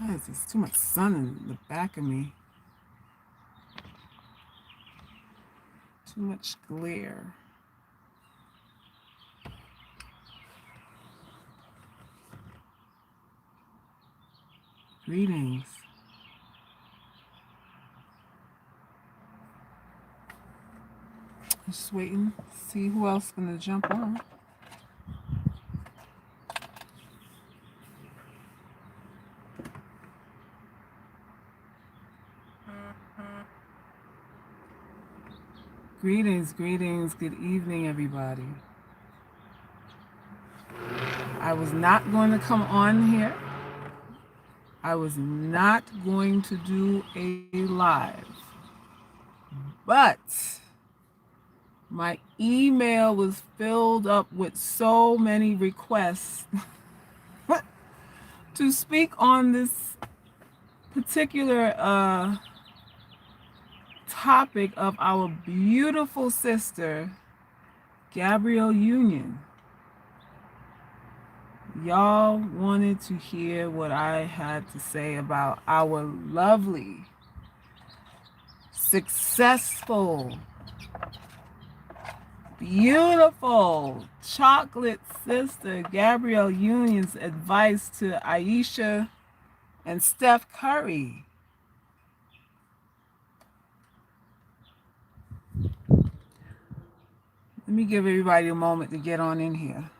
Guys, there's too much sun in the back of me. Too much glare. Greetings. Just waiting. See who else is gonna jump on. Greetings, greetings. Good evening, everybody. I was not going to come on here. I was not going to do a live. But my email was filled up with so many requests to speak on this particular topic of our beautiful sister, Gabrielle Union. Y'all wanted to hear what I had to say about our lovely, successful, beautiful chocolate sister, Gabrielle Union's advice to Aisha and Steph Curry. Let me give everybody a moment to get on in here.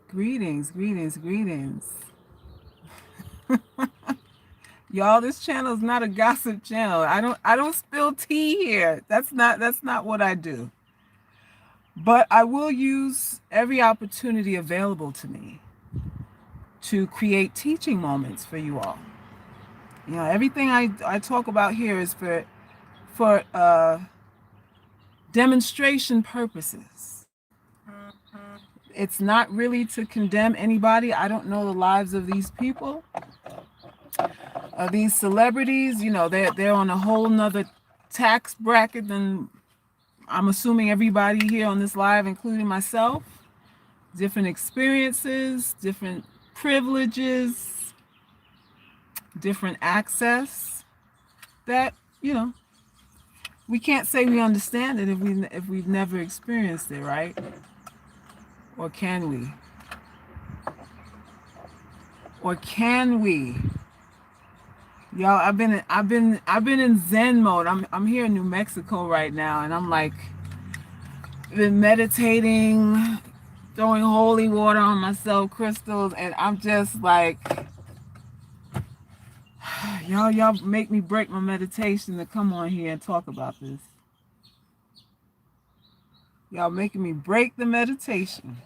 Greetings, greetings, greetings. Y'all, this channel is not a gossip channel. I don't spill tea here. That's not what I do. But I will use every opportunity available to me to create teaching moments for you all. You know, everything I talk about here is for demonstration purposes. It's not really to condemn anybody. I don't know the lives of these people, of these celebrities. You know, they're on a whole nother tax bracket than I'm assuming everybody here on this live, including myself. Different experiences, different privileges, different access that, you know, we can't say we understand it if we've never experienced it, right? Or can we? Or can we? Y'all, I've been in Zen mode. I'm here in New Mexico right now, and I'm like been meditating, throwing holy water on myself, crystals, and I'm just like, y'all make me break my meditation to come on here and talk about this. Y'all making me break the meditation.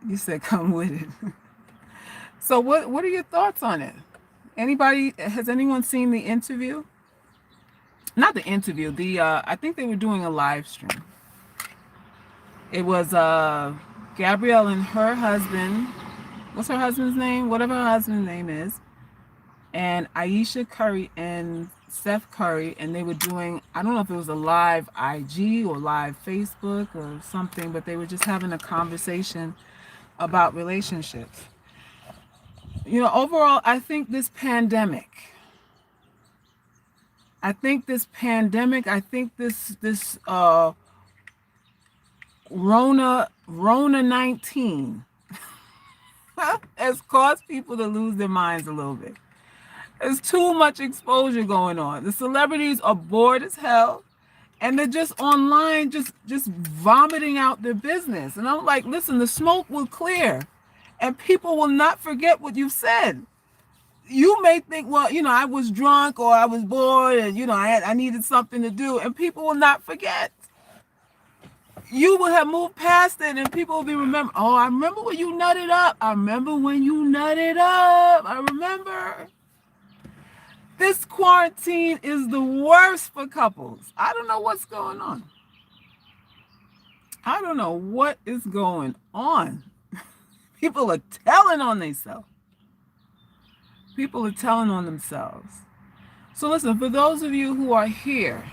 You said come with it. So what are your thoughts on it? Has anyone seen the interview? Not the interview, I think they were doing a live stream. It was Gabrielle and her husband. What's her husband's name? Whatever her husband's name is. And Aisha Curry and Steph Curry, and they were doing, I don't know if it was a live IG or live Facebook or something, but they were just having a conversation about relationships. You know, overall, I think this pandemic, I think this Rona 19 has caused people to lose their minds a little bit. There's too much exposure going on. The celebrities are bored as hell, and they're just online, just vomiting out their business. And I'm like, listen, the smoke will clear, and people will not forget what you've said. You may think, well, you know, I was drunk or I was bored, and you know, I needed something to do, and people will not forget. You will have moved past it, and people will be remember. Oh, I remember when you nutted up. I remember when you nutted up. I remember. This quarantine is the worst for couples. I don't know what's going on. I don't know what is going on. People are telling on themselves. People are telling on themselves. So listen, for those of you who are here,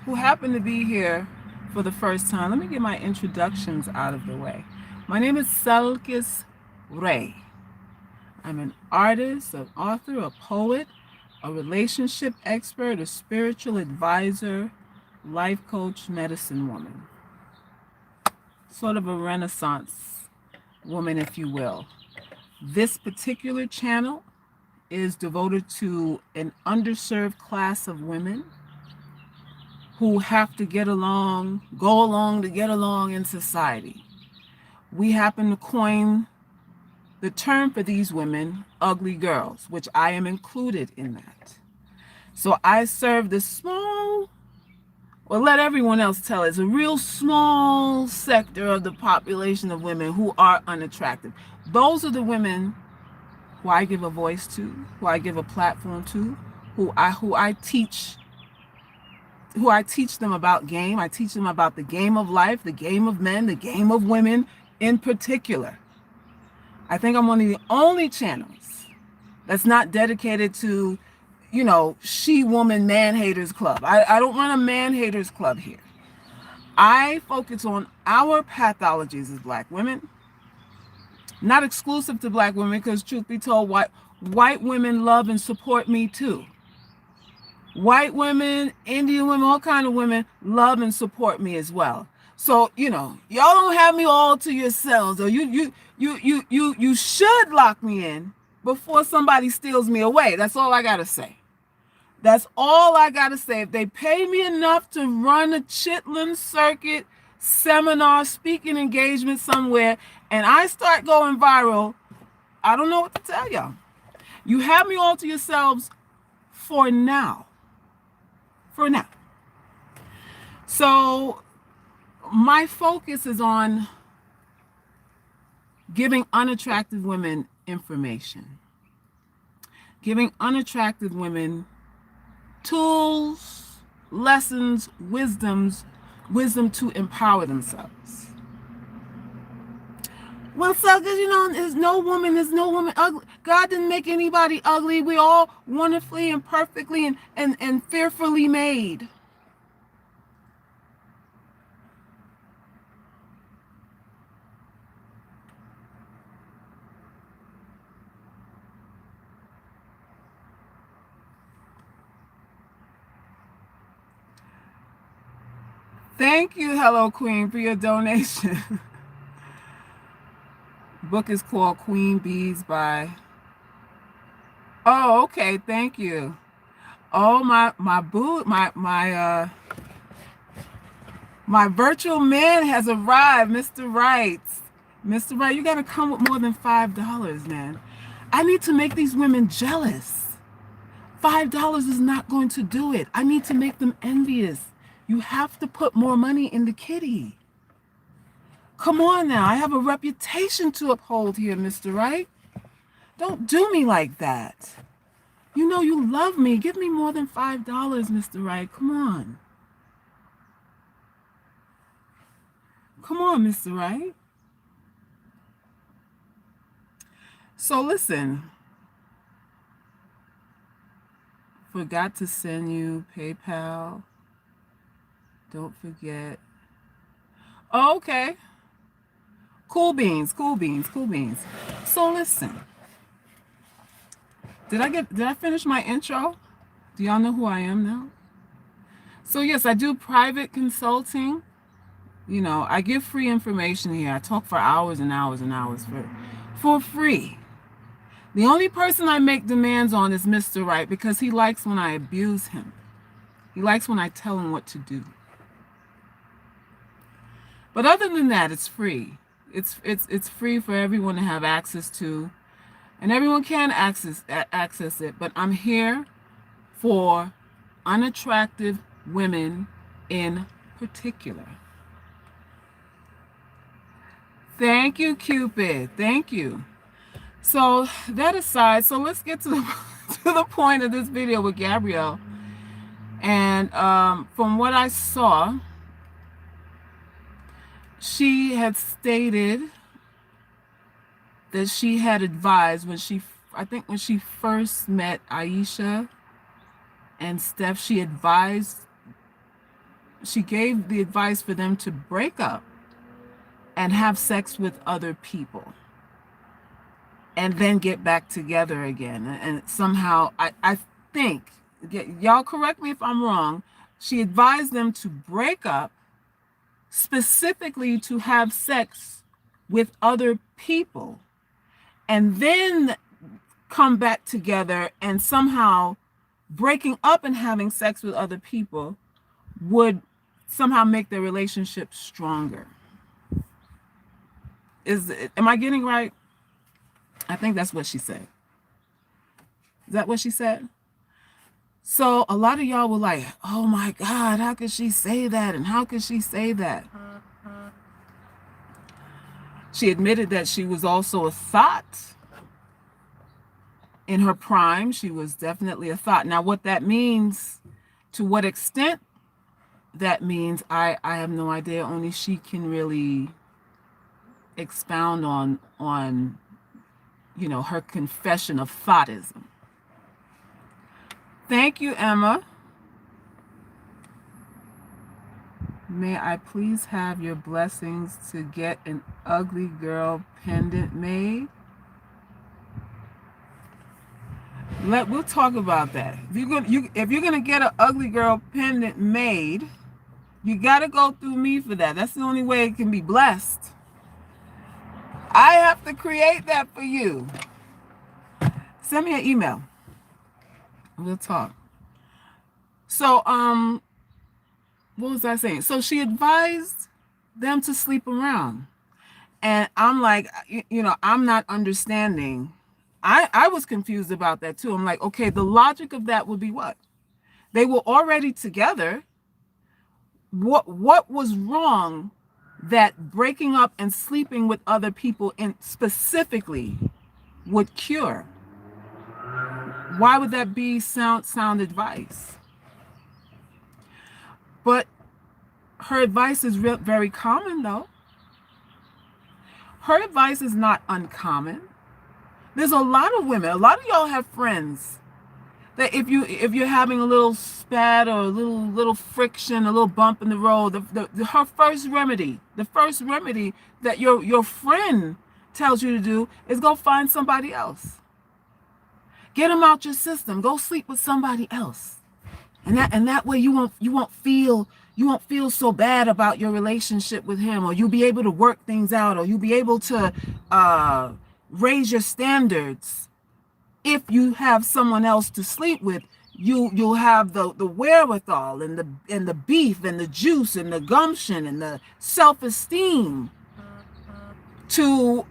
who happen to be here for the first time, let me get my introductions out of the way. My name is Selkis Ray. I'm an artist, an author, a poet, a relationship expert, a spiritual advisor, life coach, medicine woman. Sort of a Renaissance woman, if you will. This particular channel is devoted to an underserved class of women who have to get along, go along to get along in society. We happen to coin the term for these women, ugly girls, which I am included in that. So I serve this small, well, let everyone else tell it, it's a real small sector of the population of women who are unattractive. Those are the women who I give a voice to, who I give a platform to, who I teach them about game. I teach them about the game of life, the game of men, the game of women in particular. I think I'm one of the only channels that's not dedicated to, she-woman man-haters club. I don't run a man-haters club here. I focus on our pathologies as Black women, not exclusive to Black women, because truth be told, white women love and support me too. White women, Indian women, all kind of women love and support me as well. So, y'all don't have me all to yourselves, or you should lock me in before somebody steals me away. That's all I gotta say. That's all I gotta say. If they pay me enough to run a Chitlin Circuit seminar, speaking engagement somewhere, and I start going viral, I don't know what to tell y'all. You have me all to yourselves for now. For now. So my focus is on giving unattractive women information, giving unattractive women tools, lessons, wisdom to empower themselves. Well, suckers, there's no woman ugly. God didn't make anybody ugly. We all wonderfully and perfectly and fearfully made. Thank you, Hello Queen, for your donation. Book is called Queen Bees by... Oh, okay, thank you. Oh, my virtual man has arrived, Mr. Wright. Mr. Wright, you gotta come with more than $5, man. I need to make these women jealous. $5 is not going to do it. I need to make them envious. You have to put more money in the kitty. Come on now, I have a reputation to uphold here, Mr. Wright. Don't do me like that. You love me. Give me more than $5, Mr. Wright. Come on. Come on, Mr. Wright. So listen. Forgot to send you PayPal. Don't forget. Oh, okay. Cool beans. So listen. Did I finish my intro? Do y'all know who I am now? So yes, I do private consulting. I give free information here. I talk for hours and hours and hours for free. The only person I make demands on is Mr. Wright, because he likes when I abuse him. He likes when I tell him what to do. But other than that, it's free. It's free for everyone to have access to, and everyone can access it. But I'm here for unattractive women in particular. Thank you, Cupid. Thank you. So that aside, so let's get to the point of this video with Gabrielle. And from what I saw, she had stated that she had advised when she first met Aisha and Steph, she advised she gave the advice for them to break up and have sex with other people and then get back together again. And somehow, I think, y'all correct me if I'm wrong, she advised them to break up specifically to have sex with other people and then come back together, and somehow breaking up and having sex with other people would somehow make their relationship stronger. Am I getting right? I think that's what she said. Is that what she said? So a lot of y'all were like, oh my God, how could she say that? And how could she say that? She admitted that she was also a thought. In her prime, she was definitely a thought. Now, what that means, to what extent that means, I have no idea. Only she can really expound on her confession of thoughtism. Thank you, Emma. May I please have your blessings to get an ugly girl pendant made? We'll talk about that. If you're gonna get an ugly girl pendant made, you gotta go through me for that. That's the only way it can be blessed. I have to create that for you. Send me an email. We'll talk. So, what was I saying? So she advised them to sleep around. And I'm like, I'm not understanding. I was confused about that too. I'm like, okay, the logic of that would be what? They were already together. What was wrong that breaking up and sleeping with other people specifically would cure? Why would that be sound advice? But her advice is very common, though. Her advice is not uncommon. There's a lot of women, a lot of y'all have friends that if you're having a little spat or a little friction, a little bump in the road, her first remedy, the first remedy that your friend tells you to do is go find somebody else. Get them out your system. Go sleep with somebody else. And that way you won't feel so bad about your relationship with him, or you'll be able to work things out, or you'll be able to raise your standards. If you have someone else to sleep with, you'll have the wherewithal and the beef and the juice and the gumption and the self-esteem to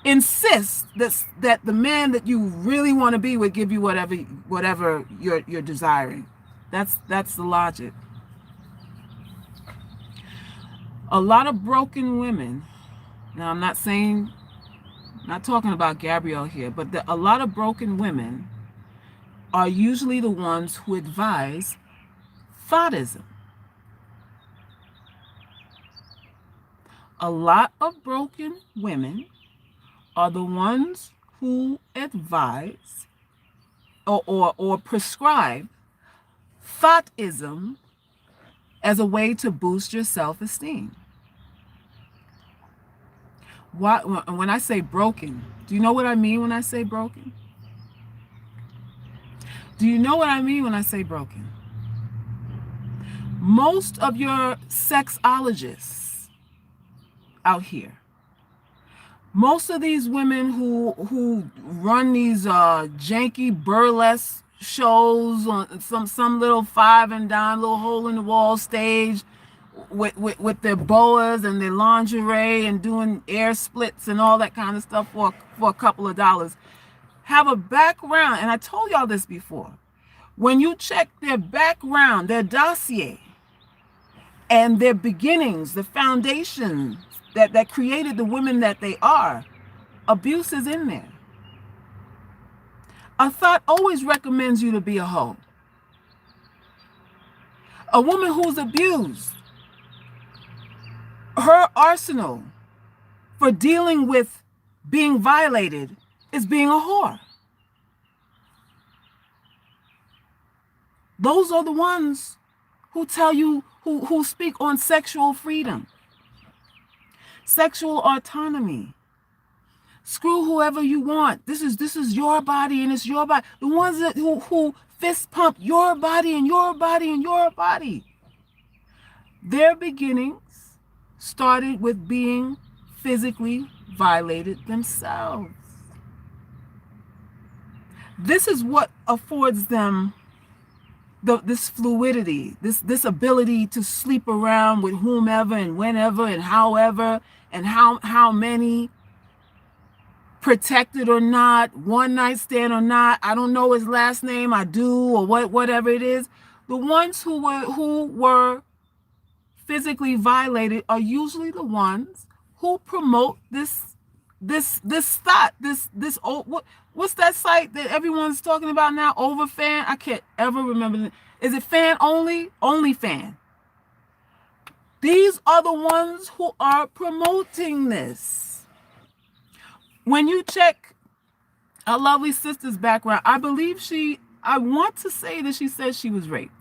insist that the man that you really want to be with give you whatever you're desiring. That's the logic. A lot of broken women. Now, I'm not talking about Gabrielle here, but a lot of broken women are usually the ones who advise thoughtism. A lot of broken women are the ones who advise or prescribe thoughtism as a way to boost your self-esteem. When I say broken, do you know what I mean when I say broken? Do you know what I mean when I say broken? Most of your sexologists out here, most of these women who run these janky burlesque shows on some little five and dime little hole in the wall stage with their boas and their lingerie and doing air splits and all that kind of stuff for a couple of dollars, have a background. And I told y'all this before. When you check their background, their dossier, and their beginnings, the foundation that created the women that they are, abuse is in there. A thought always recommends you to be a hoe. A woman who's abused, her arsenal for dealing with being violated is being a whore. Those are the ones who tell you, who speak on sexual freedom, sexual autonomy. Screw whoever you want. This is your body and it's your body. The ones that who fist pump your body and your body and your body. Their beginnings started with being physically violated themselves. This is what affords them this fluidity, this ability to sleep around with whomever and whenever and however and how many, protected or not, one night stand or not. I don't know his last name, I do, or whatever it is. The ones who were physically violated are usually the ones who promote this thought, this what's that site that everyone's talking about now? Overfan? I can't ever remember. Is it Fan Only? OnlyFan. These are the ones who are promoting this. When you check our lovely sister's background, I want to say that she said she was raped.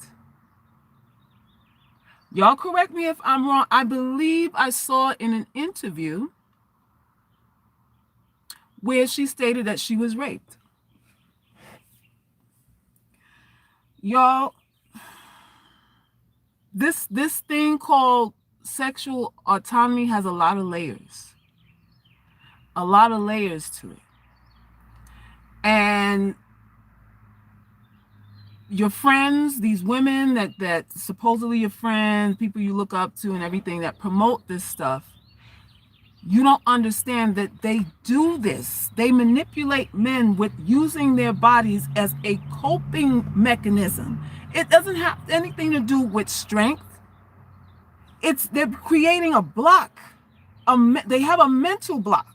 Y'all correct me if I'm wrong. I believe I saw in an interview where she stated that she was raped. Y'all, this thing called sexual autonomy has a lot of layers. A lot of layers to it. And your friends, these women that supposedly your friends, people you look up to and everything that promote this stuff, you don't understand that they do this. They manipulate men with using their bodies as a coping mechanism. It doesn't have anything to do with strength. They're creating a block. They have a mental block.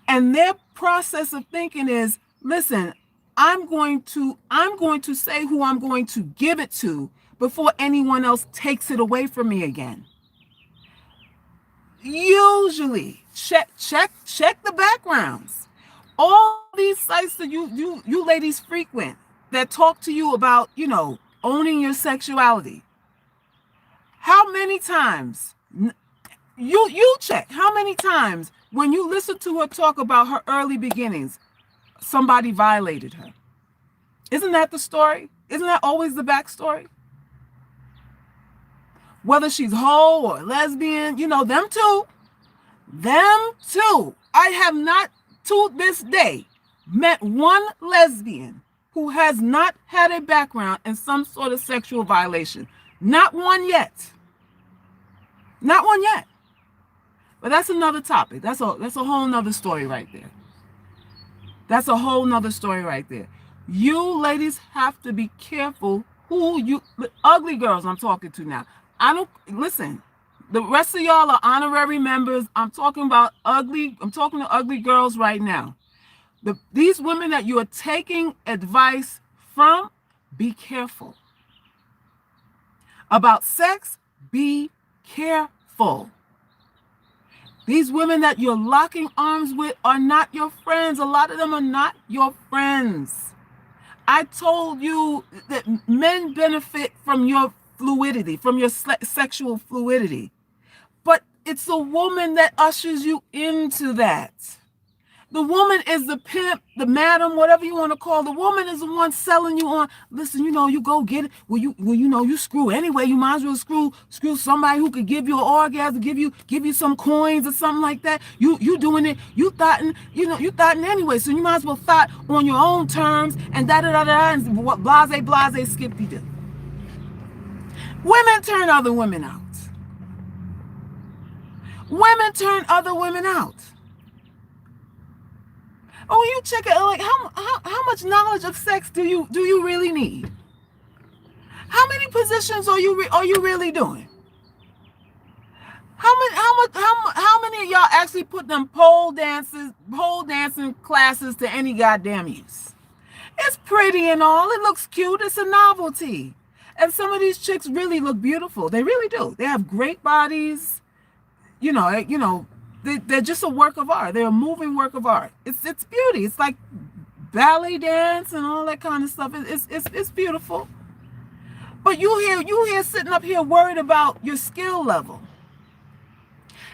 And their process of thinking is, listen, I'm going to say who I'm going to give it to before anyone else takes it away from me again. Usually, check the backgrounds. All these sites that you ladies frequent that talk to you about, owning your sexuality. How many times you check how many times when you listen to her talk about her early beginnings, somebody violated her? Isn't that the story? Isn't that always the backstory? Whether she's whole or lesbian, them too. Them too. I have not, to this day, met one lesbian who has not had a background in some sort of sexual violation. Not one yet. Not one yet. But that's another topic. That's a whole nother story right there. That's a whole nother story right there. You ladies have to be careful who ugly girls I'm talking to now. Listen, the rest of y'all are honorary members. I'm talking to ugly girls right now. These women that you are taking advice from, be careful. About sex, be careful. These women that you're locking arms with are not your friends. A lot of them are not your friends. I told you that men benefit from your fluidity, from your sexual fluidity. But it's a woman that ushers you into that. The woman is the pimp, the madam, whatever you want to call. The woman is the one selling you on. Listen, you go get it. Well, you screw anyway. You might as well screw somebody who could give you an orgasm, give you some coins or something like that. You doing it. You thoughtin anyway. So you might as well thought on your own terms and and what blase skippy do. Women turn other women out. Women turn other women out. Oh, you check it. Like how much knowledge of sex do you really need? How many positions are you really doing? How many of y'all actually put them pole dancing classes to any goddamn use? It's pretty and all. It looks cute. It's a novelty. And some of these chicks really look beautiful. They really do. They have great bodies. They're just a work of art. They're a moving work of art. It's beauty. It's like ballet dance and all that kind of stuff. It's beautiful. But you here sitting up here worried about your skill level.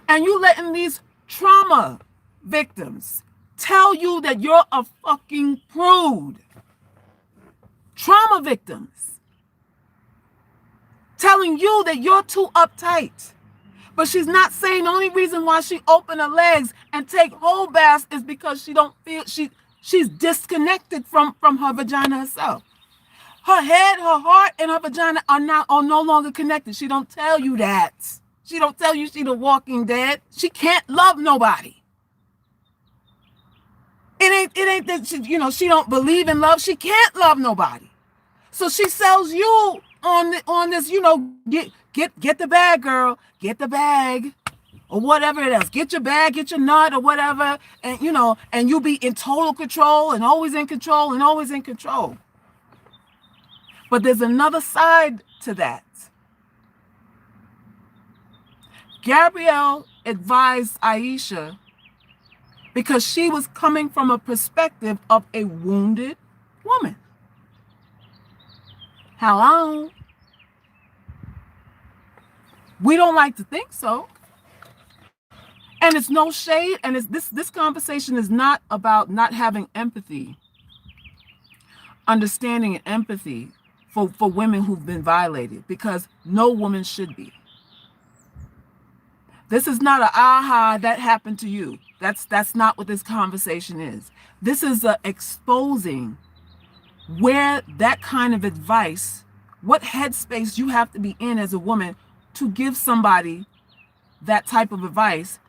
And you letting these trauma victims tell you that you're a fucking prude. Trauma victims telling you that you're too uptight. But she's not saying the only reason why she open her legs and take whole baths is because she don't feel she's disconnected from her vagina herself. Her head, her heart, and her vagina are no longer connected. She don't tell you that. She don't tell you she the walking dead. She can't love nobody. It ain't that she don't believe in love. She can't love nobody. So she sells you on this, get the bag, girl, get the bag, or whatever it is. Get your bag, get your nut, or whatever, and and you be in total control and always in control and always in control. But there's another side to that. Gabrielle advised Aisha because she was coming from a perspective of a wounded woman. Hello? We don't like to think so. And it's no shade, and this conversation is not about not having empathy, understanding and empathy for women who've been violated, because no woman should be. This is not a aha, that happened to you. That's not what this conversation is. This is exposing where that kind of advice, what headspace you have to be in as a woman to give somebody that type of advice,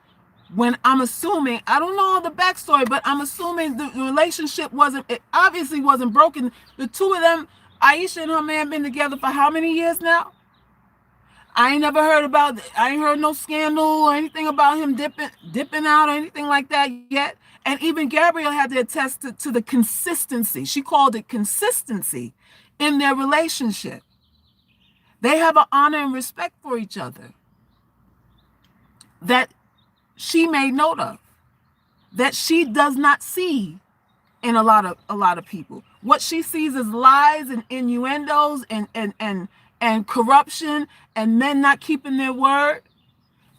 when I'm assuming, I don't know all the backstory, but I'm assuming the relationship obviously wasn't broken. The two of them, Aisha and her man, been together for how many years now? I ain't heard no scandal or anything about him dipping out or anything like that yet. And even Gabrielle had to attest to the consistency. She called it consistency in their relationship. They have an honor and respect for each other that she made note of, that she does not see in a lot of people. What she sees is lies and innuendos and corruption and men not keeping their word.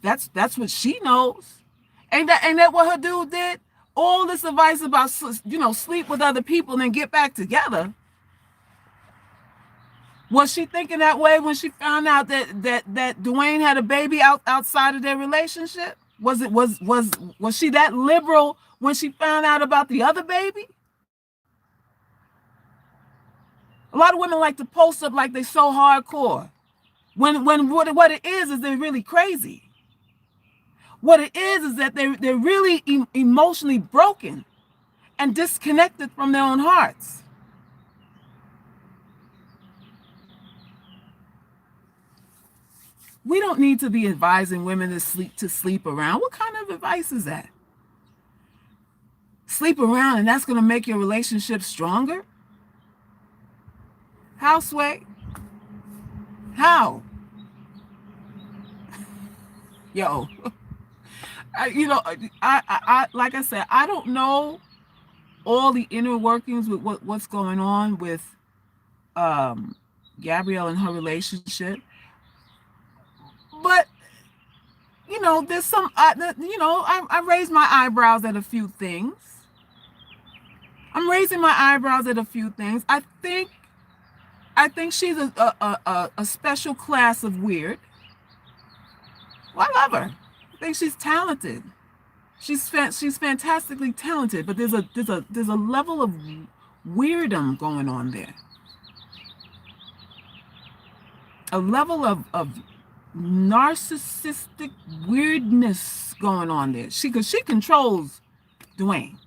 That's what she knows. Ain't that what her dude did? All this advice about sleep with other people and then get back together. Was she thinking that way when she found out that Dwayne had a baby outside of their relationship? Was she that liberal when she found out about the other baby? A lot of women like to post up like they're so hardcore. When what it is they're really crazy. What it is that they're really emotionally broken and disconnected from their own hearts. We don't need to be advising women to sleep around. What kind of advice is that? Sleep around and that's going to make your relationship stronger? How, Sway? How? Yo, I like I said, I don't know all the inner workings with what's going on with Gabrielle and her relationship. But there's some I raised my eyebrows at a few things. I'm raising my eyebrows at a few things. I think she's a special class of weird. Well, I love her. I think she's talented. She's fantastically talented, but there's a level of weirdom going on there. A level of narcissistic weirdness going on there. She controls Dwayne.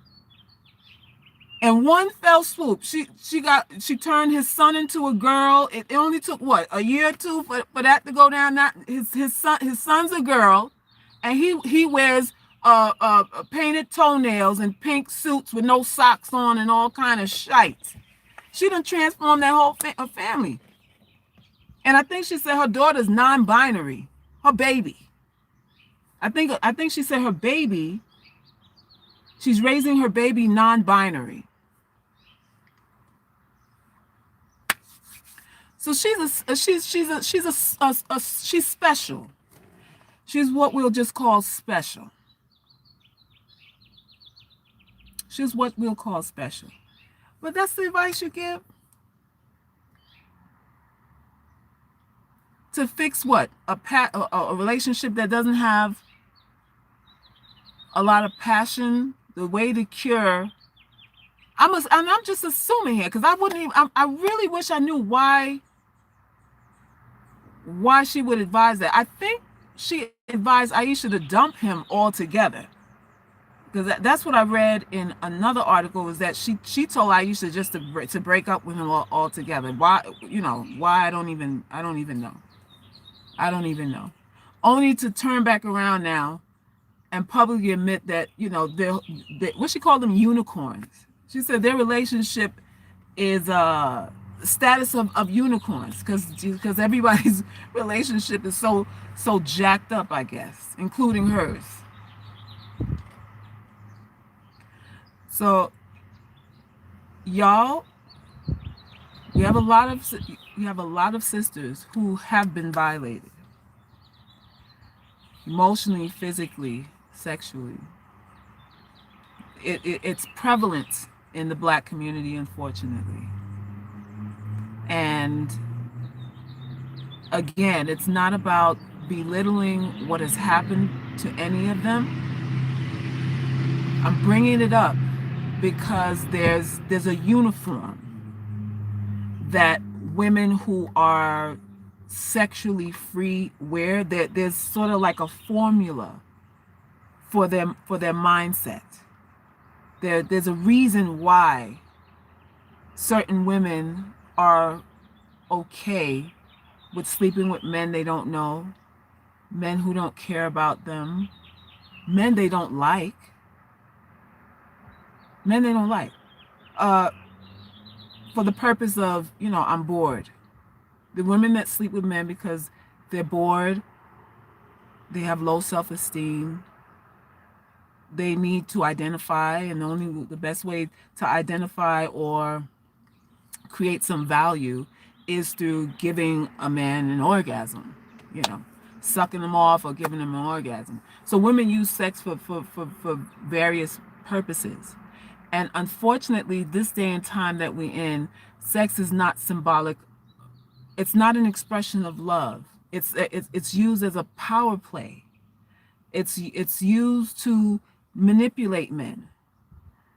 In one fell swoop, she turned his son into a girl. It only took a year or two for that to go down. Now his son's a girl, and he wears painted toenails and pink suits with no socks on and all kind of shite. She done transformed that whole family. And I think she said her daughter's non-binary. Her baby. I think she said her baby. She's raising her baby non-binary. So she's special. She's what we'll just call special. She's what we'll call special. But that's the advice you give to fix what? A relationship that doesn't have a lot of passion. The way to cure. I'm just assuming here because I wouldn't even. I really wish I knew why she would advise that. I think she advised Aisha to dump him altogether. Because that's what I read in another article, was that she told Aisha just to break up with him altogether. Why, why, I don't even know. I don't even know. Only to turn back around now and publicly admit that, they what she called them, unicorns. She said their relationship is status of unicorns, because everybody's relationship is so jacked up, I guess, including hers. So y'all, we have a lot of sisters who have been violated emotionally, physically, sexually. It's prevalent in the Black community, unfortunately. And again, it's not about belittling what has happened to any of them. I'm bringing it up because there's a uniform that women who are sexually free wear. There's sort of like a formula for their mindset. There's a reason why certain women are okay with sleeping with men they don't know, men who don't care about them, men they don't like. For the purpose of, I'm bored. The women that sleep with men because they're bored, they have low self-esteem, they need to identify, and the best way to identify or create some value is through giving a man an orgasm, sucking them off or giving them an orgasm. So women use sex for various purposes. And unfortunately, this day and time that we're in, sex is not symbolic. It's not an expression of love. It's used as a power play. It's used to manipulate men.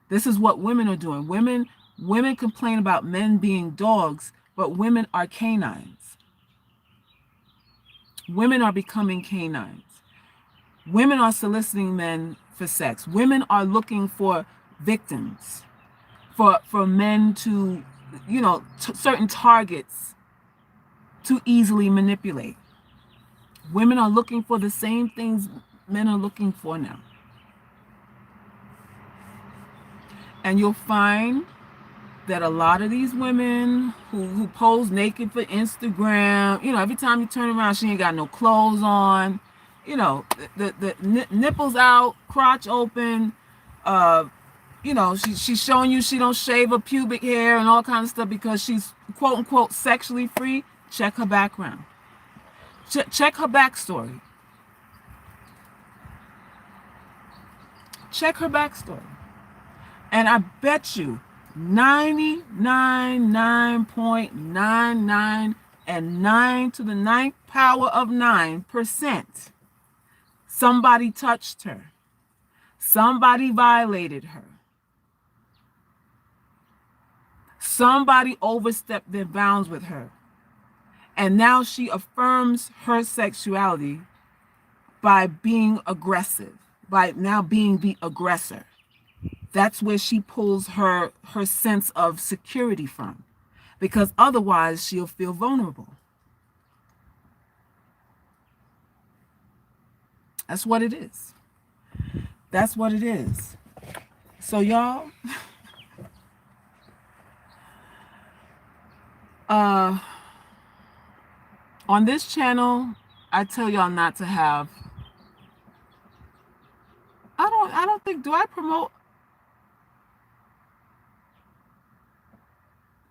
This is what women are doing. Women complain about men being dogs, but women are canines. Women are becoming canines. Women are soliciting men for sex. Women are looking for victims, for men to, certain targets to easily manipulate. Women are looking for the same things men are looking for now. And you'll find that a lot of these women who pose naked for Instagram, every time you turn around, she ain't got no clothes on, the nipples out, crotch open, she's showing you she don't shave her pubic hair and all kinds of stuff because she's quote unquote sexually free. Check her background. Check her backstory. Check her backstory. And I bet you 99.99 and 9 to the ninth power of 9%, somebody touched her. Somebody violated her. Somebody overstepped their bounds with her. And now she affirms her sexuality by being aggressive, by now being the aggressor. That's where she pulls her sense of security from, because otherwise she'll feel vulnerable. That's what it is. That's what it is. So y'all, on this channel, I tell y'all not to have. I don't think, do I promote?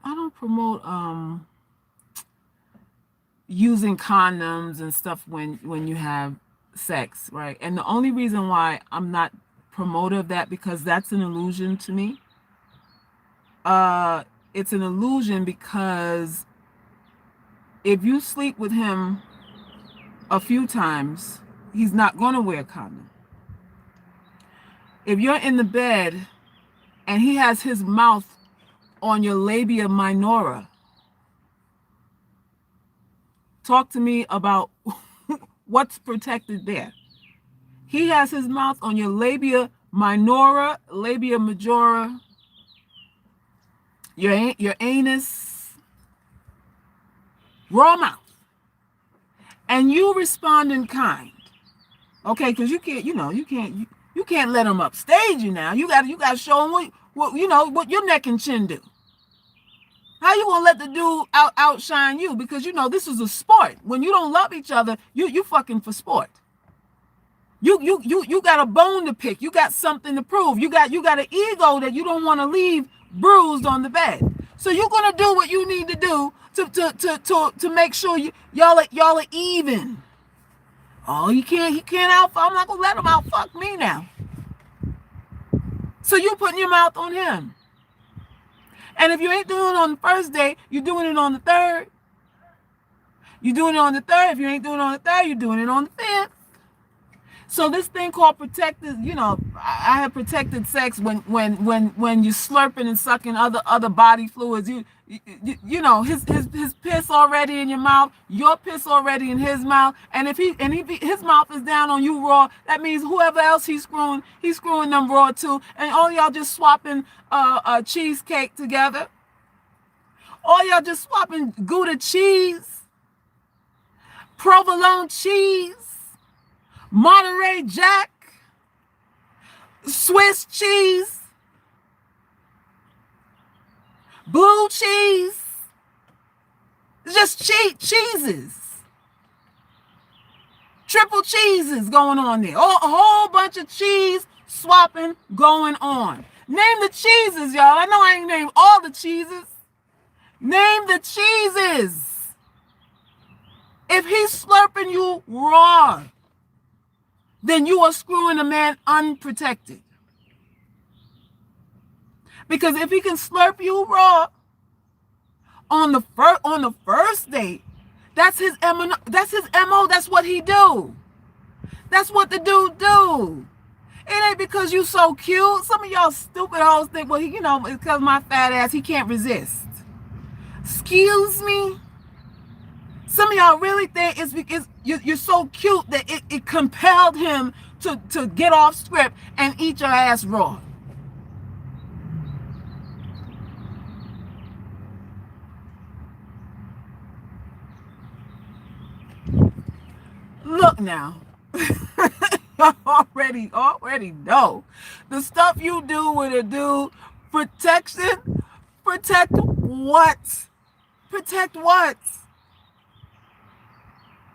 I don't promote using condoms and stuff when you have sex, right? And the only reason why I'm not promoter of that, because that's an illusion to me. It's an illusion because if you sleep with him a few times, he's not going to wear a condom. If you're in the bed and he has his mouth on your labia minora, talk to me about what's protected there. He has his mouth on your labia minora, labia majora, your anus, raw mouth. And you respond in kind. Okay, because you can't let him upstage you now. You got to show him what your neck and chin do. How you gonna let the dude outshine you? Because this is a sport. When you don't love each other, you fucking for sport. You got a bone to pick. You got something to prove. You got an ego that you don't want to leave bruised on the bed. So you're gonna do what you need to do to make sure y'all are even. Oh, he can't out. I'm not gonna let him out fuck me now. So you putting your mouth on him. And if you ain't doing it on the first day, you're doing it on the third. You're doing it on the third. If you ain't doing it on the third, you're doing it on the fifth. So this thing called protected, I have protected sex when you're slurping and sucking other body fluids. His piss already in your mouth, your piss already in his mouth, and if his mouth is down on you raw, that means whoever else he's screwing them raw too, and all y'all just swapping a cheesecake together. All y'all just swapping Gouda cheese, provolone cheese, Monterey Jack, Swiss cheese, blue cheese, just cheeses, triple cheeses going on there. A whole bunch of cheese swapping going on. Name the cheeses, y'all. I know I ain't named all the cheeses. Name the cheeses. If he's slurping you raw, then you are screwing a man unprotected. Because if he can slurp you raw on the first date, that's his MO. That's his MO. That's what he do. That's what the dude do. It ain't because you so cute. Some of y'all stupid hoes think, well, it's because my fat ass, he can't resist. Excuse me? Some of y'all really think it's because you're so cute that it compelled him to get off script and eat your ass raw. Look now. already know the stuff you do with a dude. Protection? Protect what? Protect what?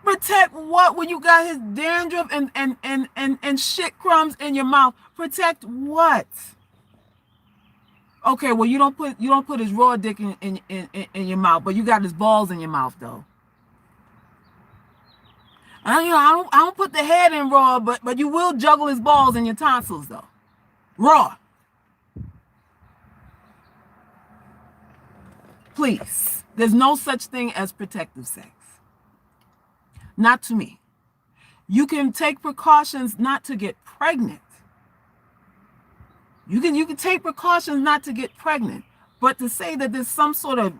Protect what when you got his dandruff and shit crumbs in your mouth? Protect what? Okay, well you don't put his raw dick in your mouth, but you got his balls in your mouth though. I don't put the head in raw, but you will juggle his balls in your tonsils though. Raw. Please. There's no such thing as protective sex. Not to me. You can take precautions not to get pregnant. You can take precautions not to get pregnant, but to say that there's some sort of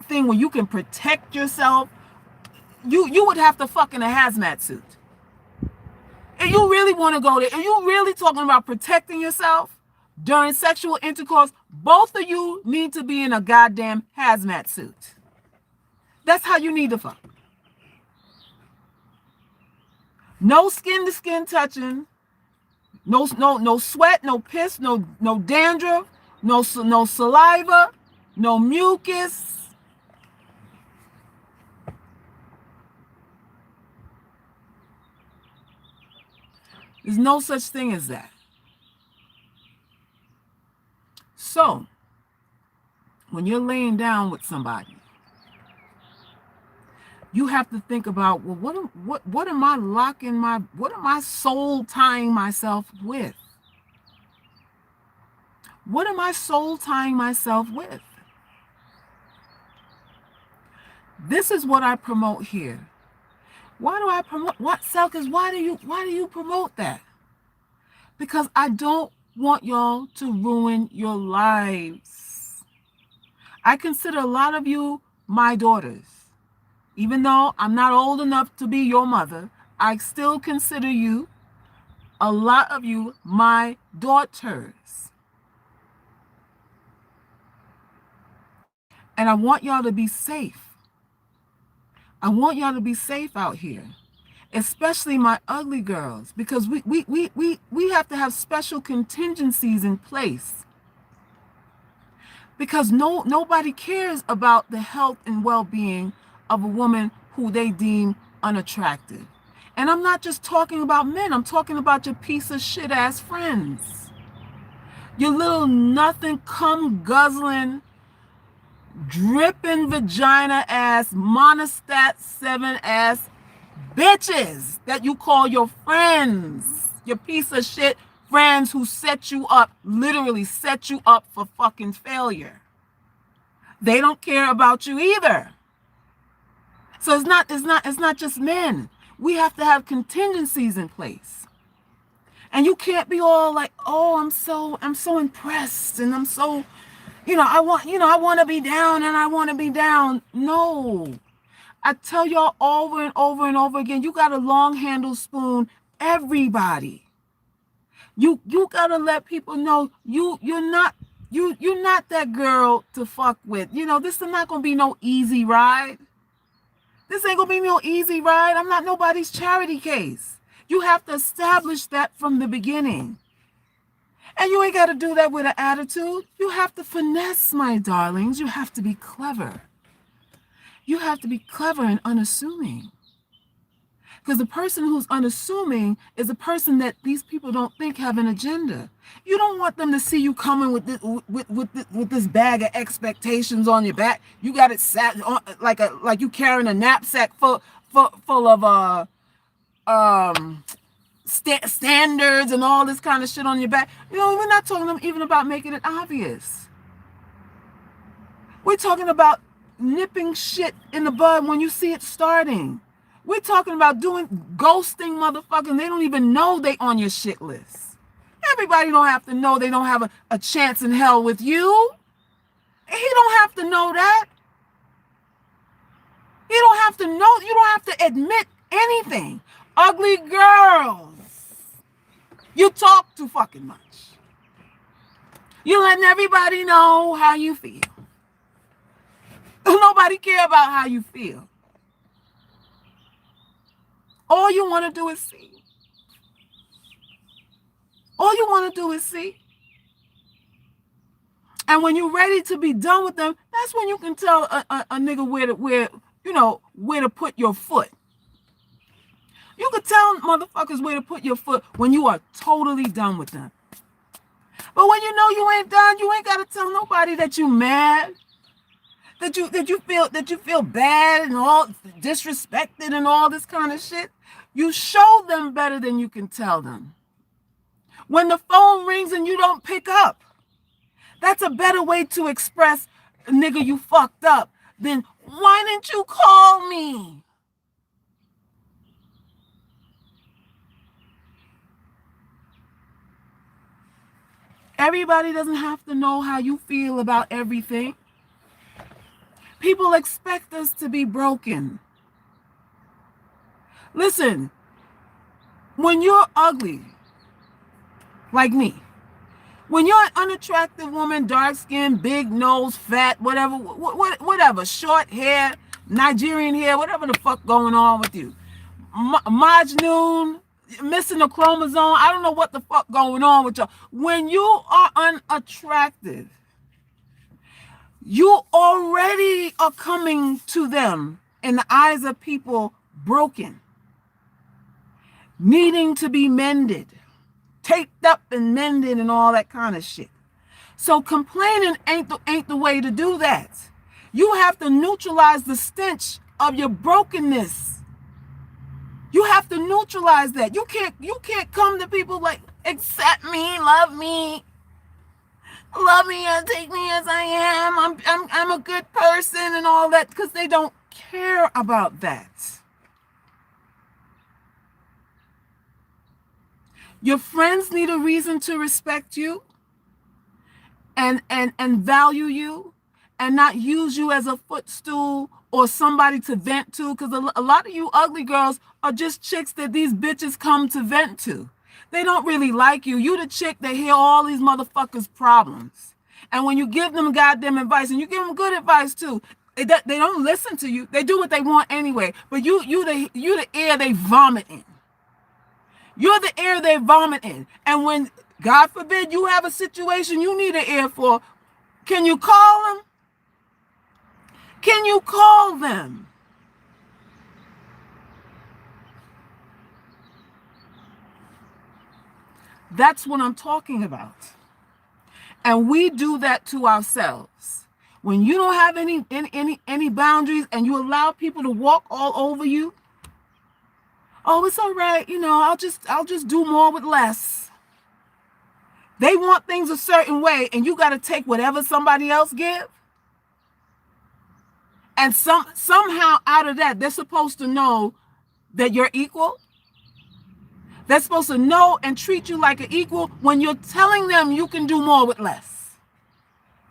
thing where you can protect yourself, you would have to fuck in a hazmat suit. And you really want to go there, and you really talking about protecting yourself during sexual intercourse, both of you need to be in a goddamn hazmat suit. That's how you need to fuck. No skin to skin touching, no sweat, no piss, no dandruff, no saliva, no mucus. There's no such thing as that. So, when you're laying down with somebody, You have to think about, well, what am I what am I soul tying myself with? What am I soul tying myself with? This is what I promote here. Why do I promote what, Selkers? Why do you promote that? Because I don't want y'all to ruin your lives. I consider a lot of you my daughters. Even though I'm not old enough to be your mother, I still consider you, a lot of you, my daughters. And I want y'all to be safe. I want y'all to be safe out here, especially my ugly girls, because we have to have special contingencies in place, because nobody cares about the health and well-being of a woman who they deem unattractive. And I'm not just talking about men, I'm talking about your piece of shit ass friends. Your little nothing cum guzzling, dripping vagina ass, monostat 7 ass bitches that you call your friends. Your piece of shit friends who set you up, literally set you up for fucking failure. They don't care about you either. So it's not just men. We have to have contingencies in place. And you can't be all like, oh, I'm so impressed and I'm so, I want to be down and I want to be down. No. I tell y'all over and over and over again, you got a long handle spoon, everybody. You gotta let people know you're not that girl to fuck with. This is not gonna be no easy ride. This ain't gonna be no easy ride. I'm not nobody's charity case. You have to establish that from the beginning. And you ain't got to do that with an attitude. You have to finesse, my darlings. You have to be clever. You have to be clever and unassuming. Because the person who's unassuming is a person that these people don't think have an agenda. You don't want them to see you coming with this bag of expectations on your back. You got it sat on, like you carrying a knapsack full of standards and all this kind of shit on your back. We're not talking even about making it obvious. We're talking about nipping shit in the bud when you see it starting. We're talking about ghosting motherfuckers. They don't even know they on your shit list. Everybody don't have to know they don't have a chance in hell with you. He don't have to know that. You don't have to know. You don't have to admit anything. Ugly girls, you talk too fucking much. You letting everybody know how you feel. Nobody care about how you feel. All you want to do is see. All you want to do is see. And when you're ready to be done with them, that's when you can tell a nigga where to put your foot. You can tell motherfuckers where to put your foot when you are totally done with them. But when you know you ain't done, you ain't got to tell nobody that you mad, that you feel bad and all disrespected and all this kind of shit. You show them better than you can tell them. When the phone rings and you don't pick up, that's a better way to express, nigga, you fucked up, than why didn't you call me? Everybody doesn't have to know how you feel about everything. People expect us to be broken. Listen, when you're ugly, like me, when you're an unattractive woman, dark skin, big nose, fat, whatever, short hair, Nigerian hair, whatever the fuck going on with you, Majnoon, missing a chromosome, I don't know what the fuck going on with you. When you are unattractive, you already are coming to them in the eyes of people broken, needing to be mended, taped up and mended and all that kind of shit. So complaining ain't the way to do that. You have to neutralize the stench of your brokenness. You have to neutralize that. You can't come to people like, accept me, love me and take me as I am. I'm a good person and all that, because they don't care about that. Your friends need a reason to respect you and value you, and not use you as a footstool or somebody to vent to, because a lot of you ugly girls are just chicks that these bitches come to vent to. They don't really like you. You the chick that hear all these motherfuckers' problems. And when you give them goddamn advice, and you give them good advice too, they don't listen to you. They do what they want anyway. But you the air they vomit in. You're the air they vomit in. And when, God forbid, you have a situation you need an ear for, can you call them? Can you call them? That's what I'm talking about. And we do that to ourselves. When you don't have any boundaries and you allow people to walk all over you, oh, it's all right, I'll just do more with less. They want things a certain way, and you got to take whatever somebody else give. And somehow out of that, they're supposed to know that you're equal. They're supposed to know and treat you like an equal when you're telling them you can do more with less.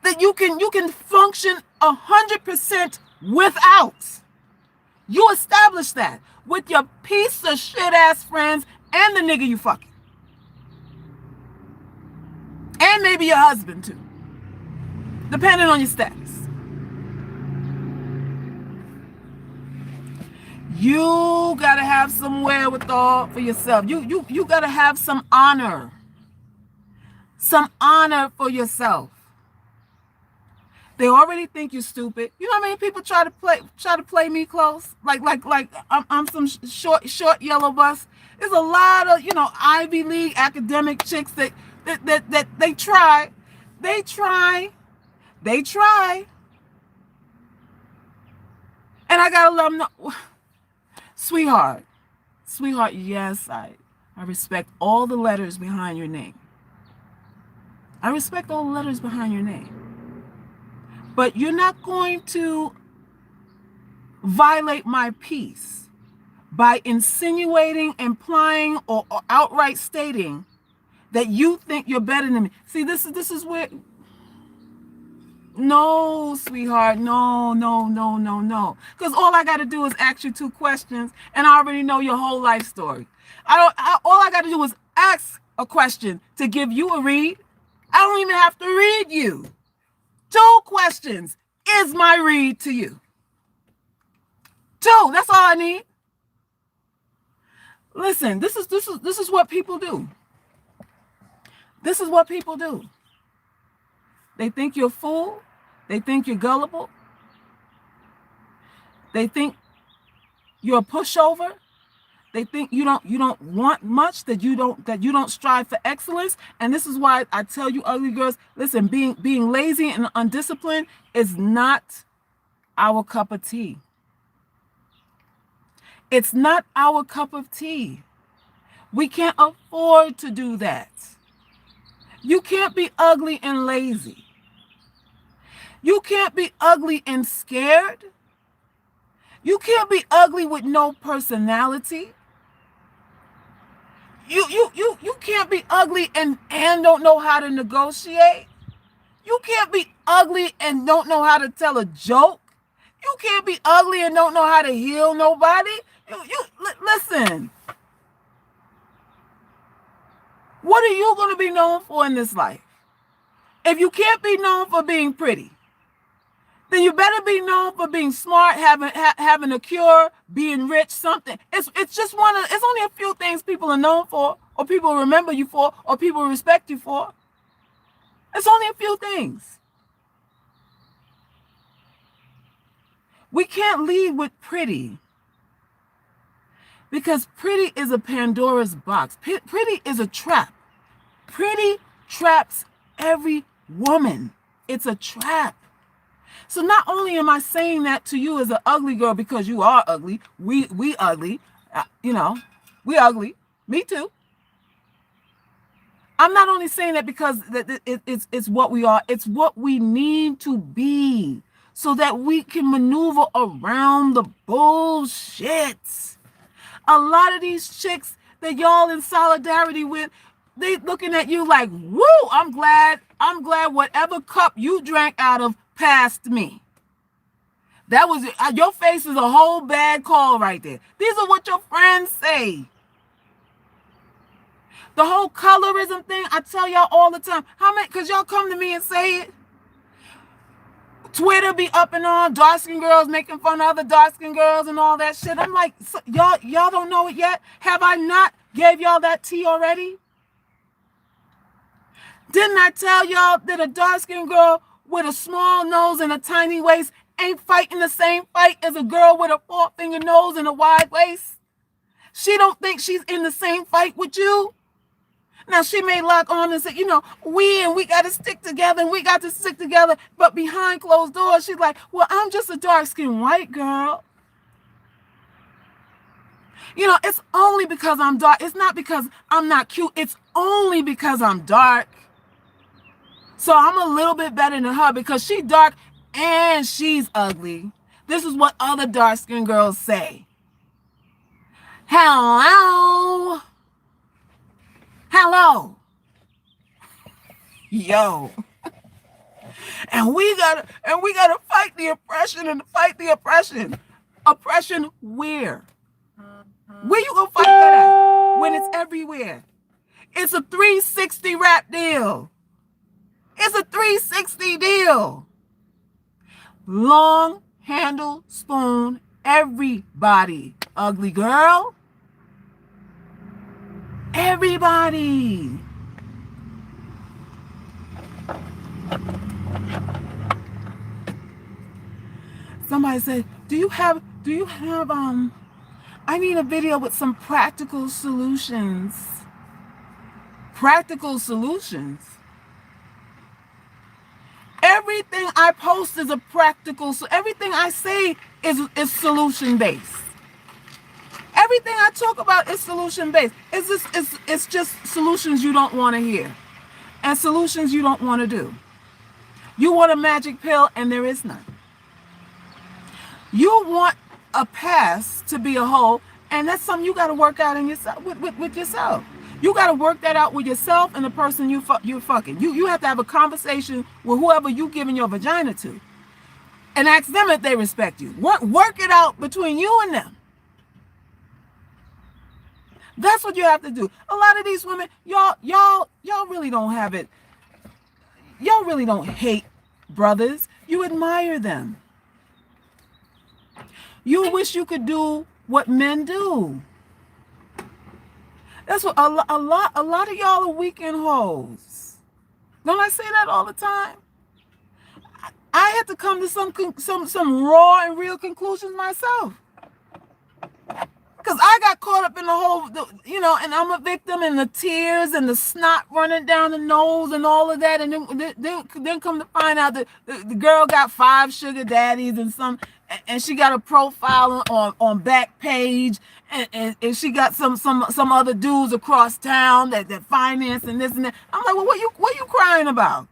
That you can function 100% without. You establish that with your piece of shit ass friends and the nigga you fucking. And maybe your husband too. Depending on your status. You gotta have some wherewithal for yourself. You gotta have some honor. Some honor for yourself. They already think you're stupid. You know what I mean? People try to play me close. Like I'm some short yellow bus. There's a lot of, Ivy League academic chicks that they try. They try. And I gotta let them know. Sweetheart, yes, I respect all the letters behind your name. I respect all the letters behind your name. But you're not going to violate my peace by insinuating, implying, or outright stating that you think you're better than me. See, this is where... No, sweetheart, no. Because all I got to do is ask you 2 questions, and I already know your whole life story. All I got to do is ask a question to give you a read. I don't even have to read you. 2 questions is my read to you. 2, that's all I need. Listen, this is what people do. This is what people do. They think you're a fool. They think you're gullible. They think you're a pushover. They think you don't want much, that you don't strive for excellence. And this is why I tell you ugly girls, listen, being lazy and undisciplined is not our cup of tea. It's not our cup of tea. We can't afford to do that. You can't be ugly and lazy. You can't be ugly and scared. You can't be ugly with no personality. You can't be ugly and don't know how to negotiate. You can't be ugly and don't know how to tell a joke. You can't be ugly and don't know how to heal nobody. Listen. What are you going to be known for in this life? If you can't be known for being pretty, then you better be known for being smart, having a cure, being rich, something. It's only a few things people are known for, or people remember you for, or people respect you for. It's only a few things. We can't lead with pretty, because pretty is a Pandora's box. Pretty is a trap. Pretty traps every woman. It's a trap. So not only am I saying that to you as an ugly girl because you are ugly, we ugly, you know, we ugly, me too. I'm not only saying that because it's what we are, it's what we need to be so that we can maneuver around the bullshit. A lot of these chicks that y'all in solidarity with, they looking at you like, woo, I'm glad whatever cup you drank out of passed me. That was your face is a whole bad call right there. These are what your friends say. The whole colorism thing, I tell y'all all the time. How many, because y'all come to me and say it. Twitter be up and on, dark skin girls making fun of other dark skin girls and all that shit. I'm like, so, y'all don't know it yet? Have I not gave y'all that tea already? Didn't I tell y'all that a dark skin girl with a small nose and a tiny waist ain't fighting the same fight as a girl with a 4-finger nose and a wide waist? She don't think she's in the same fight with you? Now, she may lock on and say, you know, we got to stick together and we got to stick together. But behind closed doors, she's like, well, I'm just a dark-skinned white girl. You know, it's only because I'm dark. It's not because I'm not cute. It's only because I'm dark. So I'm a little bit better than her because she's dark and she's ugly. This is what other dark-skinned girls say. Hello. Hello. Yo. And we gotta fight the oppression and fight the oppression. Oppression where? Where you gonna fight that at? When it's everywhere. It's a 360 rap deal. It's a 360 deal. Long handle spoon, everybody. Ugly girl. Everybody. Somebody said, do you have I need a video with some practical solutions. Practical solutions. Everything I post is a practical, so everything I say is solution based. Everything I talk about is solution based. It's just solutions you don't want to hear and solutions you don't want to do. You want a magic pill and there is none. You want a pass to be a whole, and that's something you got to work out in yourself with yourself. You got to work that out with yourself and the person you're fucking. You have to have a conversation with whoever you giving your vagina to, and ask them if they respect you. Work it out between you and them. That's what you have to do. A lot of these women, y'all really don't have it. Y'all really don't hate brothers. You admire them. You wish you could do what men do. That's what a lot of y'all are weekend hoes. Don't I say that all the time? I had to come to some raw and real conclusions myself. Because I got caught up in the whole, and I'm a victim, and the tears and the snot running down the nose and all of that. And then come to find out that the girl got 5 sugar daddies and she got a profile on Backpage, and she got some other dudes across town that finance and this and that. I'm like, well, what you crying about?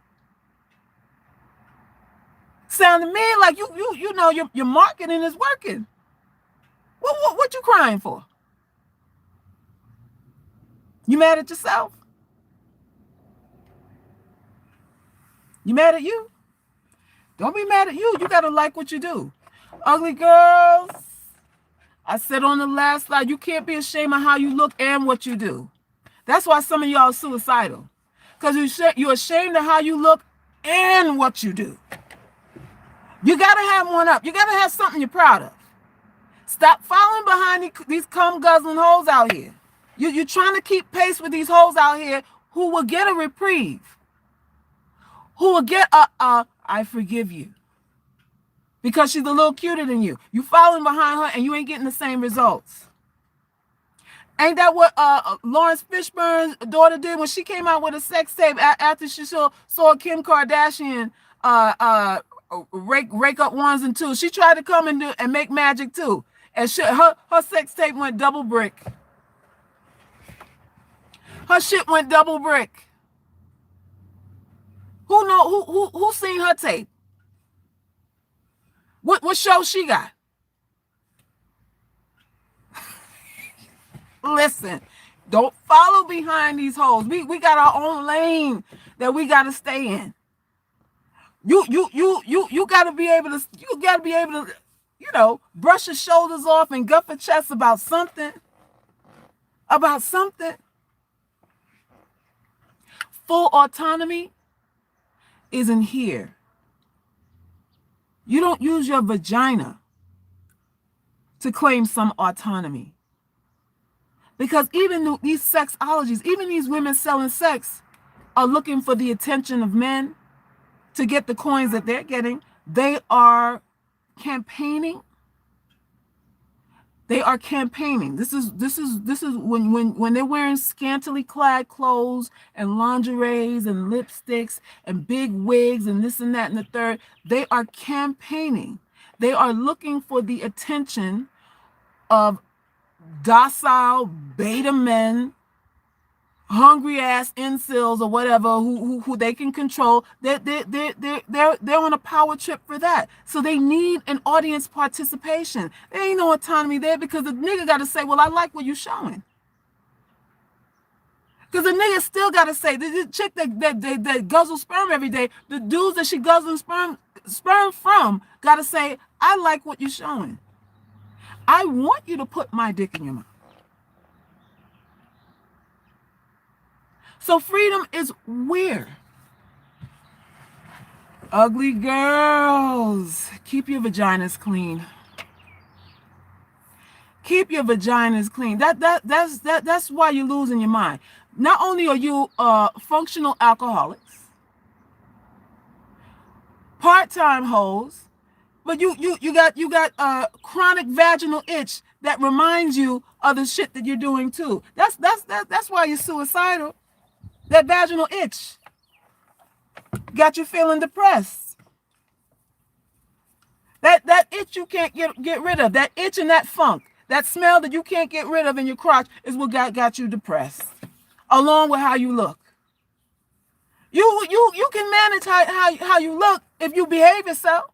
Sound to me like you know your marketing is working. What you crying for? You mad at yourself? You mad at you? Don't be mad at you. You gotta like what you do. Ugly girls, I said on the last slide, you can't be ashamed of how you look and what you do. That's why some of y'all are suicidal. Because you're ashamed of how you look and what you do. You gotta have one up. You gotta have something you're proud of. Stop following behind these cum guzzling hoes out here. You're trying to keep pace with these hoes out here who will get a reprieve. Who will get I forgive you. Because she's a little cuter than you. You following behind her and you ain't getting the same results. Ain't that what Lawrence Fishburne's daughter did when she came out with a sex tape after she saw Kim Kardashian rake up ones and twos. She tried to come and make magic too. And her sex tape went double brick. Her shit went double brick. Who seen her tape? What show she got? Listen, don't follow behind these hoes. We got our own lane that we gotta stay in. You gotta be able to, you know, brush your shoulders off and guff your chest about something. About something. Full autonomy isn't here. You don't use your vagina to claim some autonomy. Because even these sexologies, even these women selling sex are looking for the attention of men to get the coins that they're getting. They are campaigning. They are campaigning. This is when they're wearing scantily clad clothes and lingeries and lipsticks and big wigs and this and that and the third. They are campaigning. They are looking for the attention of docile beta men, hungry ass incels or whatever who they can control. They're on a power trip for that. So they need an audience participation. There ain't no autonomy there because the nigga got to say, well, I like what you showing. Because the nigga still got to say, the chick that guzzles sperm every day, the dudes that she guzzles sperm from got to say, I like what you showing. I want you to put my dick in your mouth. So freedom is where? Ugly girls, keep your vaginas clean. Keep your vaginas clean. That's why you're losing your mind. Not only are you functional alcoholics, part-time hoes, but you got chronic vaginal itch that reminds you of the shit that you're doing too. That's why you're suicidal. That vaginal itch got you feeling depressed. That itch you can't get rid of. That itch and that funk, that smell that you can't get rid of in your crotch is what got you depressed, along with how you look. You can manage how you look if you behave yourself.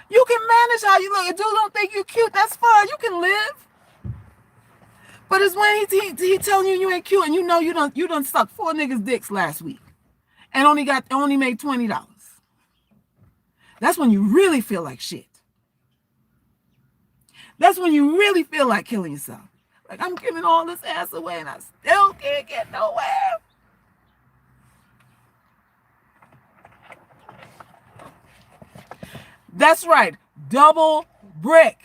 You can manage how you look. If dudes don't think you're cute, that's fine. You can live. But it's when he telling you ain't cute and you know you done sucked 4 niggas' dicks last week and only made $20. That's when you really feel like shit. That's when you really feel like killing yourself. Like, I'm giving all this ass away and I still can't get nowhere. That's right. Double brick.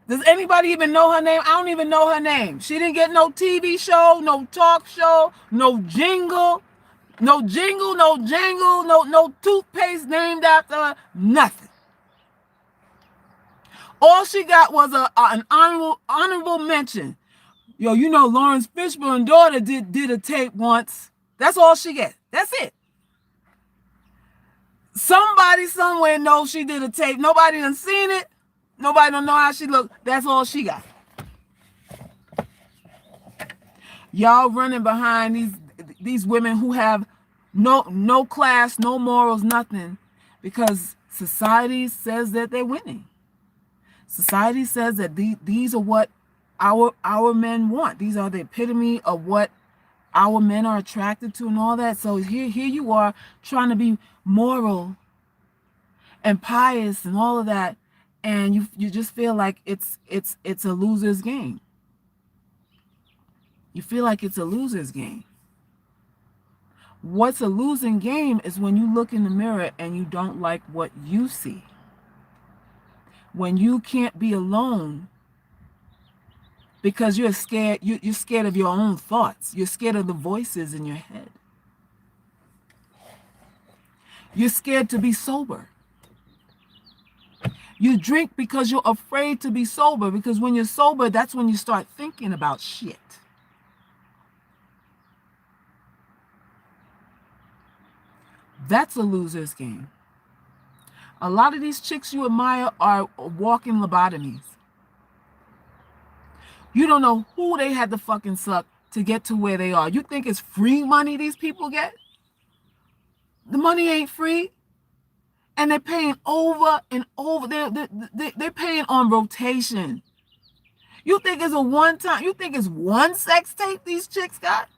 Does anybody even know her name? I don't even know her name. She didn't get no TV show, no talk show, no jingle, no jangle, no toothpaste named after her, nothing. All she got was an honorable mention. Yo, you know Lawrence Fishburne's daughter did a tape once. That's all she get. That's it. Somebody somewhere knows she did a tape. Nobody done seen it. Nobody don't know how she look. That's all she got. Y'all running behind these women who have no class, no morals, nothing, because society says that they're winning. Society says that these are what our men want. These are the epitome of what our men are attracted to and all that. So here you are trying to be moral and pious and all of that. And you just feel like it's a loser's game. You feel like it's a loser's game. What's a losing game is when you look in the mirror and you don't like what you see. When you can't be alone because you're scared, you're scared of your own thoughts. You're scared of the voices in your head. You're scared to be sober. You drink because you're afraid to be sober, because when you're sober, that's when you start thinking about shit. That's a loser's game. A lot of these chicks you admire are walking lobotomies. You don't know who they had to fucking suck to get to where they are. You think it's free money these people get? The money ain't free. And they're paying over and over. They're paying on rotation. You think it's a one time, you think it's one sex tape these chicks got?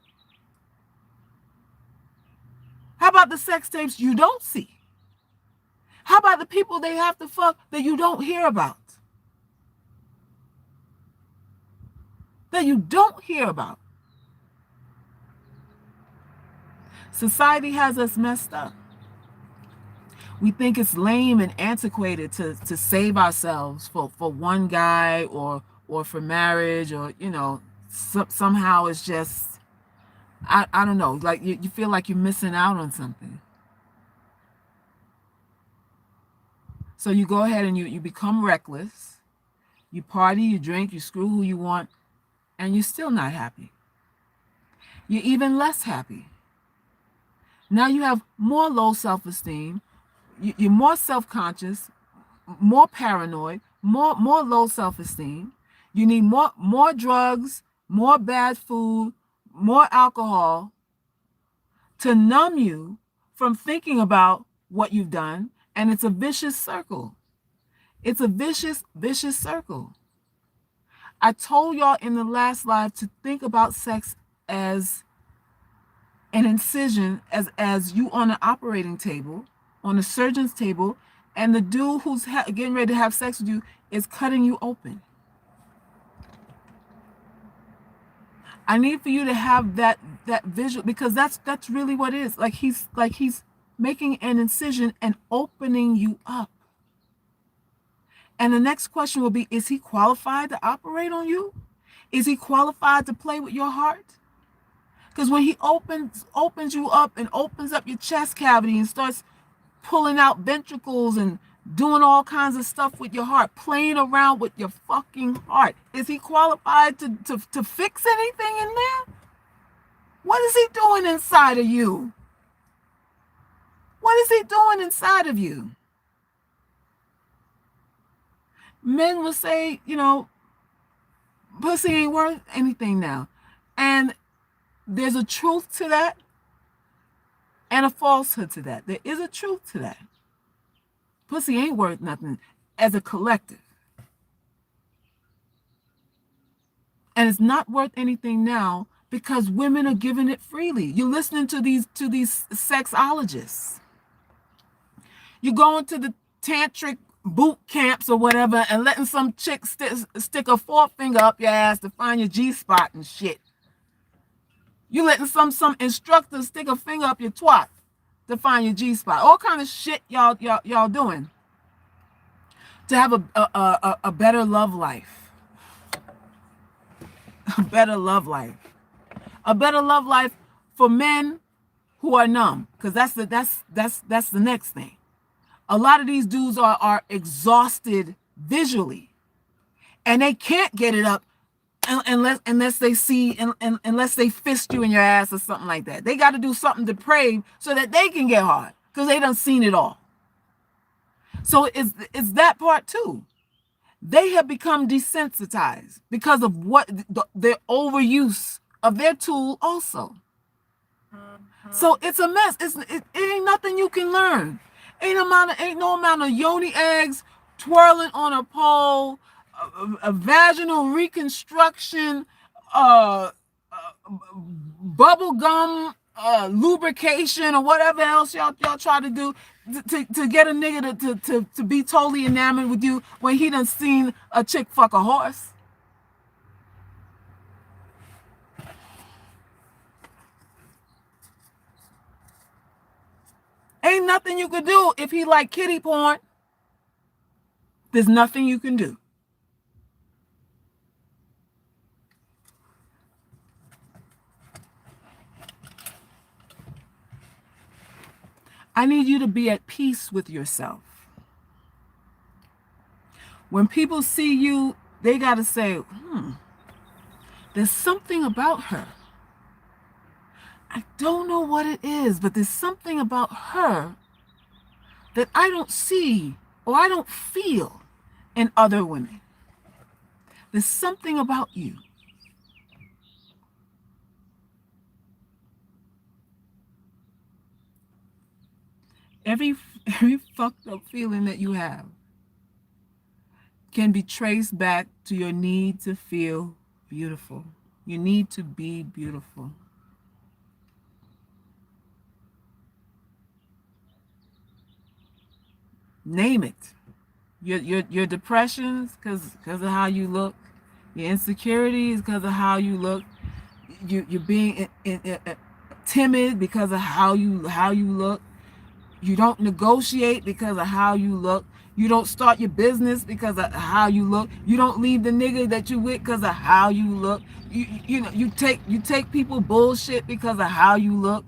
How about the sex tapes you don't see? How about the people they have to fuck that you don't hear about? That you don't hear about. Society has us messed up. We think it's lame and antiquated to save ourselves for one guy or for marriage, or somehow it's just I don't know, like you feel like you're missing out on something. So you go ahead and you become reckless, you party, you drink, you screw who you want, and you're still not happy. You're even less happy. Now you have more low self-esteem, you're more self-conscious, more paranoid, more low self-esteem. You need more drugs, more bad food, more alcohol to numb you from thinking about what you've done, and it's a vicious circle. It's a vicious circle. I told y'all in the last live to think about sex as an incision, as you on an operating table, on a surgeon's table, and the dude who's getting ready to have sex with you is cutting you open. I need for you to have that visual, because that's really what it is. Like he's making an incision and opening you up. And the next question will be, is he qualified to operate on you? Is he qualified to play with your heart? Because when he opens you up and opens up your chest cavity and starts pulling out ventricles and doing all kinds of stuff with your heart, playing around with your fucking heart, is he qualified to fix anything in there? What is he doing inside of you? What is he doing inside of you? Men will say, pussy ain't worth anything now. And there's a truth to that and a falsehood to that. There is a truth to that. Pussy ain't worth nothing as a collective. And it's not worth anything now because women are giving it freely. You're listening to these sexologists. You're going to the tantric boot camps or whatever and letting some chick stick a forefinger up your ass to find your G-spot and shit. You letting some instructor stick a finger up your twat to find your G-spot. All kind of shit y'all doing to have a better love life. A better love life. A better love life for men who are numb, because that's the next thing. A lot of these dudes are exhausted visually, and they can't get it up unless they see, unless they fist you in your ass or something like that. They got to do something depraved so that they can get hard, because they done seen it all. So it's that part too. They have become desensitized because of their overuse of their tool also. So it's a mess. It ain't nothing you can learn. Ain't no amount of yoni eggs twirling on a pole, a vaginal reconstruction, bubble gum lubrication, or whatever else y'all try to do to get a nigga to be totally enamored with you when he done seen a chick fuck a horse. Ain't nothing you can do if he like kitty porn. There's nothing you can do. I need you to be at peace with yourself. When people see you, they got to say, there's something about her. I don't know what it is, but there's something about her that I don't see or I don't feel in other women. There's something about you. Every fucked up feeling that you have can be traced back to your need to feel beautiful. You need to be beautiful. Name it. Your depressions because of how you look. Your insecurities because of how you look. You're being timid because of how you look. You don't negotiate because of how you look. You don't start your business because of how you look. You don't leave the nigga that you with because of how you look. You take people bullshit because of how you look.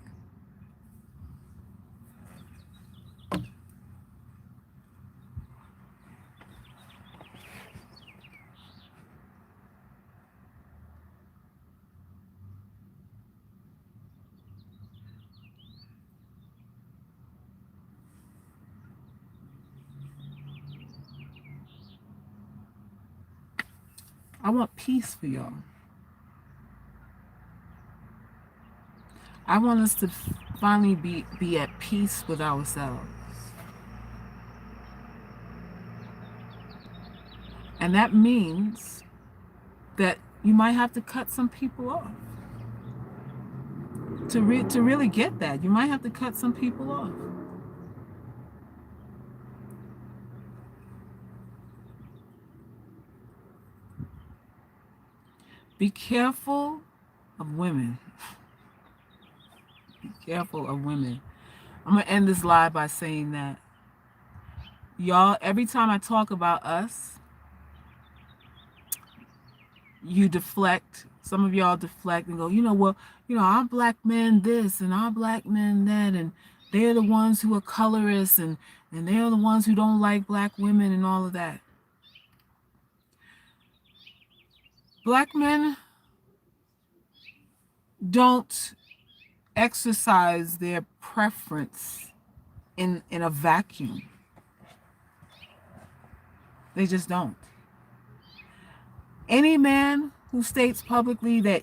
I want peace for y'all. I want us to finally be at peace with ourselves. And that means that you might have to cut some people off. To really get that, you might have to cut some people off. Be careful of women. Be careful of women. I'm going to end this live by saying that, y'all, every time I talk about us, you deflect. Some of y'all deflect and go, well, our black men this and our black men that, and they're the ones who are colorists and they're the ones who don't like black women and all of that. Black men don't exercise their preference in a vacuum. They just don't. Any man who states publicly that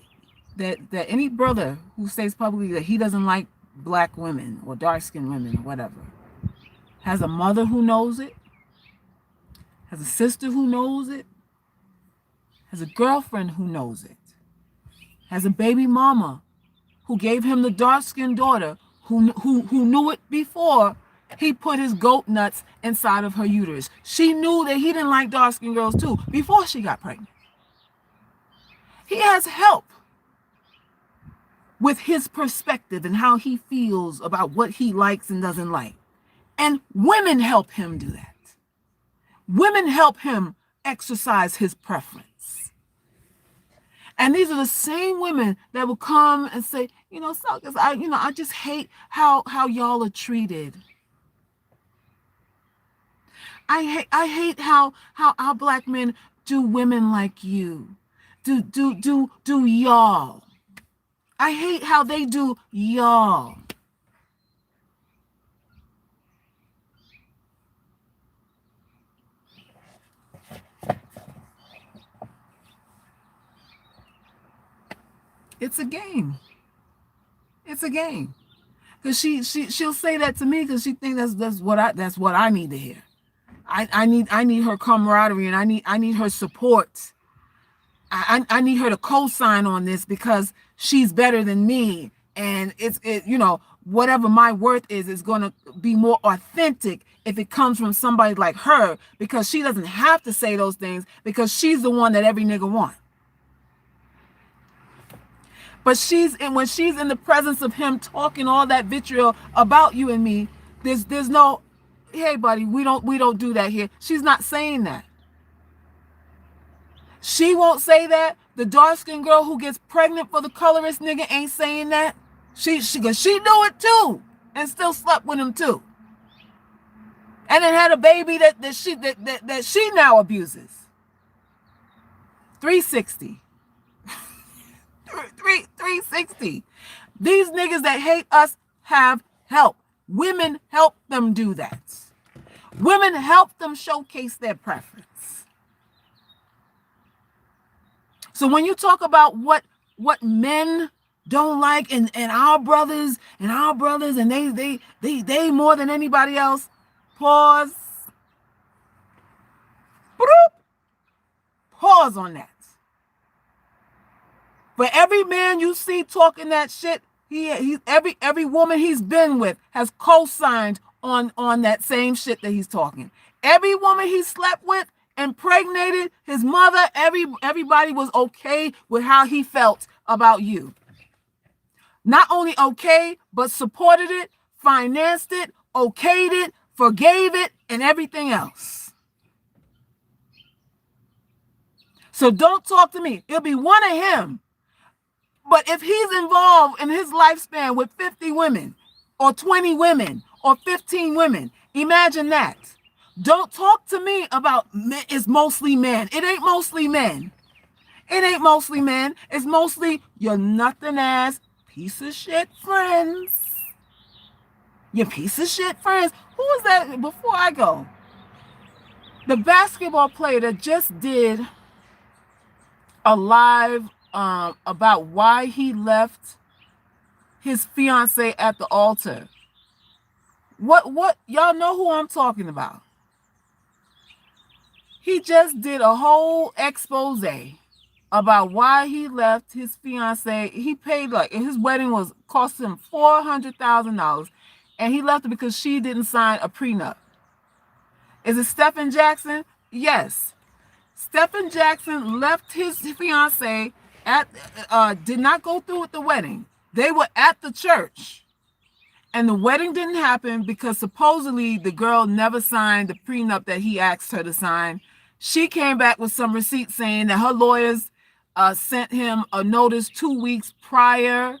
any brother who states publicly that he doesn't like black women or dark-skinned women or whatever has a mother who knows it, has a sister who knows it, has a girlfriend who knows it, has a baby mama who gave him the dark-skinned daughter who knew it before he put his goat nuts inside of her uterus. She knew that he didn't like dark-skinned girls too before she got pregnant. He has help with his perspective and how he feels about what he likes and doesn't like. And women help him do that. Women help him exercise his preference. And these are the same women that will come and say, suckers, I just hate how y'all are treated. I hate how our black men do women like you. Do y'all. I hate how they do y'all. It's a game. It's a game. Because she'll say that to me because she thinks that's what I need to hear. I need her camaraderie and I need her support. I need her to co-sign on this because she's better than me, and whatever my worth is going to be more authentic if it comes from somebody like her, because she doesn't have to say those things because she's the one that every nigga wants. But when she's in the presence of him talking all that vitriol about you and me, there's no, hey buddy, we don't do that here. She's not saying that. She won't say that. The dark-skinned girl who gets pregnant for the colorist nigga ain't saying that. She knew it too and still slept with him too. And then had a baby that she now abuses. 360. 360. 360. These niggas that hate us have help. Women help them do that. Women help them showcase their preference. So when you talk about what men don't like and our brothers and they more than anybody else, pause. Pause on that. For every man you see talking that shit, every woman he's been with has co-signed on that same shit that he's talking. Every woman he slept with, impregnated his mother, everybody was okay with how he felt about you. Not only okay, but supported it, financed it, okayed it, forgave it, and everything else. So don't talk to me. It'll be one of him. But if he's involved in his lifespan with 50 women or 20 women or 15 women, imagine that. Don't talk to me about it's mostly men. It ain't mostly men. It ain't mostly men. It's mostly your nothing ass piece of shit friends. Your piece of shit friends. Who was that before I go? The basketball player that just did a live about why he left his fiance at the altar. What y'all know who I'm talking about? He just did a whole expose about why he left his fiance. He paid his wedding was cost him $400,000, and he left it because she didn't sign a prenup. Is it Stephen Jackson? Yes. Stephen Jackson left his fiance did not go through with the wedding. They were at the church, and the wedding didn't happen because supposedly the girl never signed the prenup that he asked her to sign. She came back with some receipts saying that her lawyers sent him a notice 2 weeks prior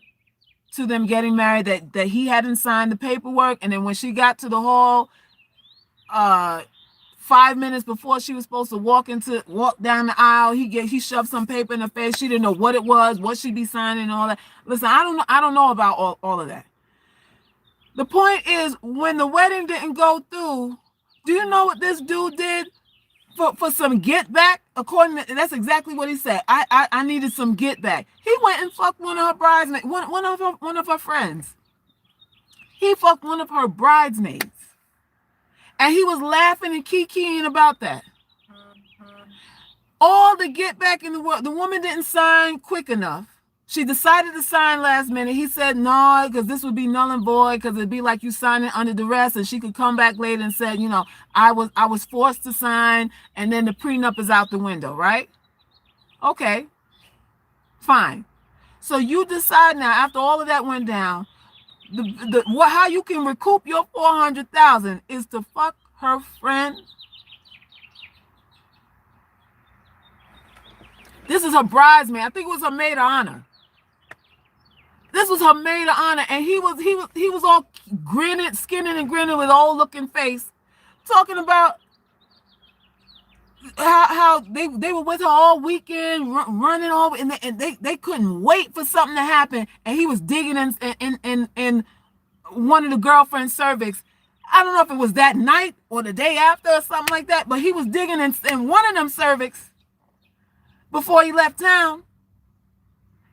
to them getting married that he hadn't signed the paperwork, and then when she got to the hall, 5 minutes before she was supposed to walk down the aisle, he shoved some paper in her face. She didn't know what it was, what she'd be signing, and all that. Listen, I don't know about all of that. The point is, when the wedding didn't go through, do you know what this dude did for some get back? That's exactly what he said. I needed some get back. He went and fucked one of her bridesmaids, one of her friends. He fucked one of her bridesmaids. And he was laughing and kikiing about that. All the get back in the world. The woman didn't sign quick enough. She decided to sign last minute. He said no, because this would be null and void, because it'd be like you signing under duress, and she could come back later and say, I was forced to sign, and then the prenup is out the window, right? Okay, fine. So you decide now, after all of that went down, how you can recoup your $400,000 is to fuck her friend. This is her bridesmaid. I think it was her maid of honor. This was her maid of honor, and he was all skinning and grinning with old looking face, talking about how they were with her all weekend, running all, and they couldn't wait for something to happen, and he was digging in one of the girlfriend's cervix. I don't know if it was that night or the day after or something like that, but he was digging in one of them cervix before he left town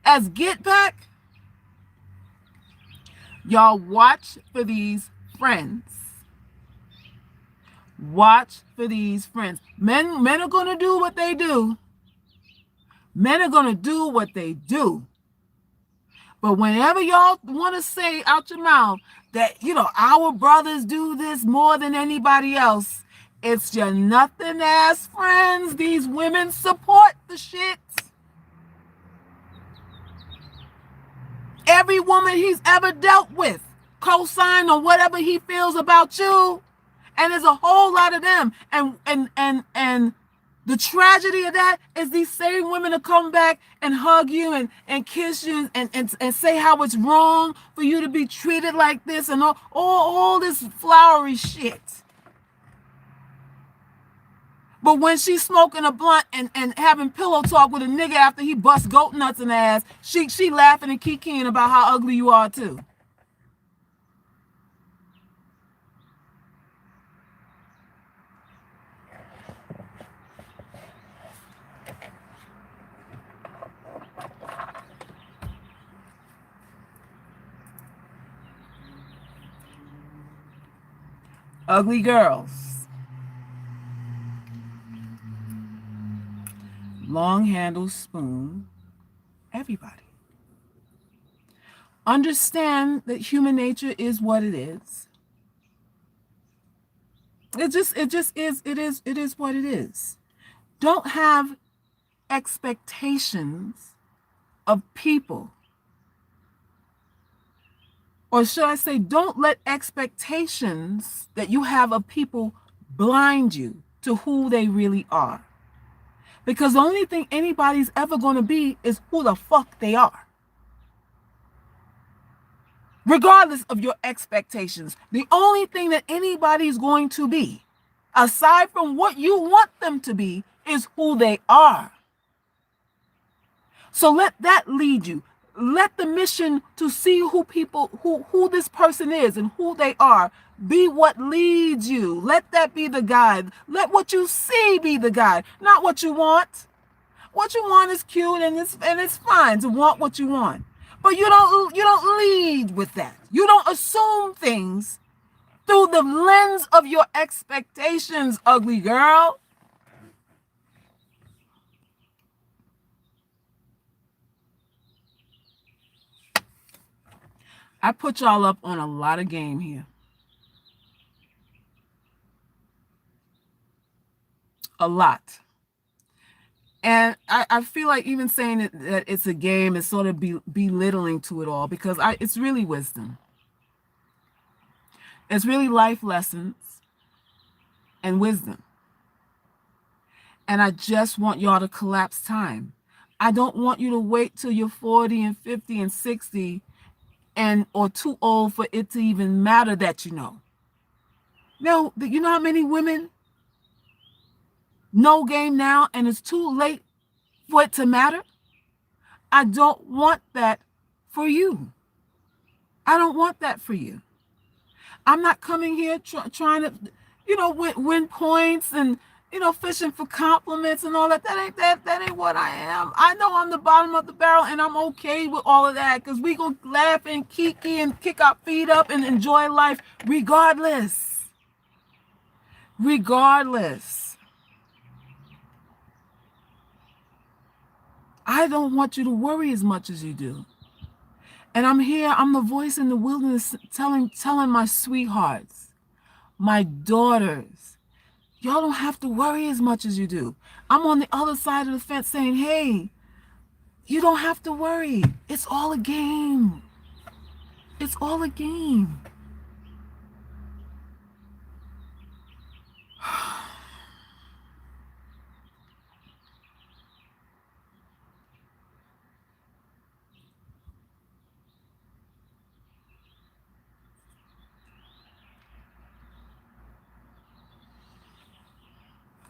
as get back. Y'all watch for these friends. Watch for these friends. Men are going to do what they do. Men are going to do what they do. But whenever y'all want to say out your mouth that, our brothers do this more than anybody else, it's your nothing ass friends. These women support the shit. Every woman he's ever dealt with co-signed on whatever he feels about you. And there's a whole lot of them. And the tragedy of that is these same women will come back and hug you and kiss you and say how it's wrong for you to be treated like this and all this flowery shit. But when she's smoking a blunt and having pillow talk with a nigga after he busts goat nuts in the ass, she laughing and kikiing about how ugly you are too. Ugly girls. Long handle spoon. Everybody. Understand that human nature is what it is. It just is. It is what it is. Don't have expectations of people. Or should I say, don't let expectations that you have of people blind you to who they really are. Because the only thing anybody's ever going to be is who the fuck they are. Regardless of your expectations, the only thing that anybody's going to be, aside from what you want them to be, is who they are. So let that lead you. Let the mission to see who this person is and who they are be what leads you. Let that be the guide. Let what you see be the guide, not what you want. What you want is cute and it's fine to want what you want. But you don't lead with that. You don't assume things through the lens of your expectations, ugly girl. I put y'all up on a lot of game here. A lot. And I feel like even saying that it's a game is sort of belittling to it all, because it's really wisdom. It's really life lessons and wisdom. And I just want y'all to collapse time. I don't want you to wait till you're 40 and 50 and 60 or too old for it to even matter that you know. No, you know how many women know game now and it's too late for it to matter? I don't want that for you. I don't want that for you. I'm not coming here trying to, win points and, fishing for compliments and all that. That ain't what I am. I know I'm the bottom of the barrel and I'm okay with all of that, because we gonna laugh and kiki and kick our feet up and enjoy life regardless. Regardless. I don't want you to worry as much as you do. And I'm here, I'm the voice in the wilderness telling my sweethearts, my daughters, y'all don't have to worry as much as you do. I'm on the other side of the fence saying, hey, you don't have to worry. It's all a game. It's all a game.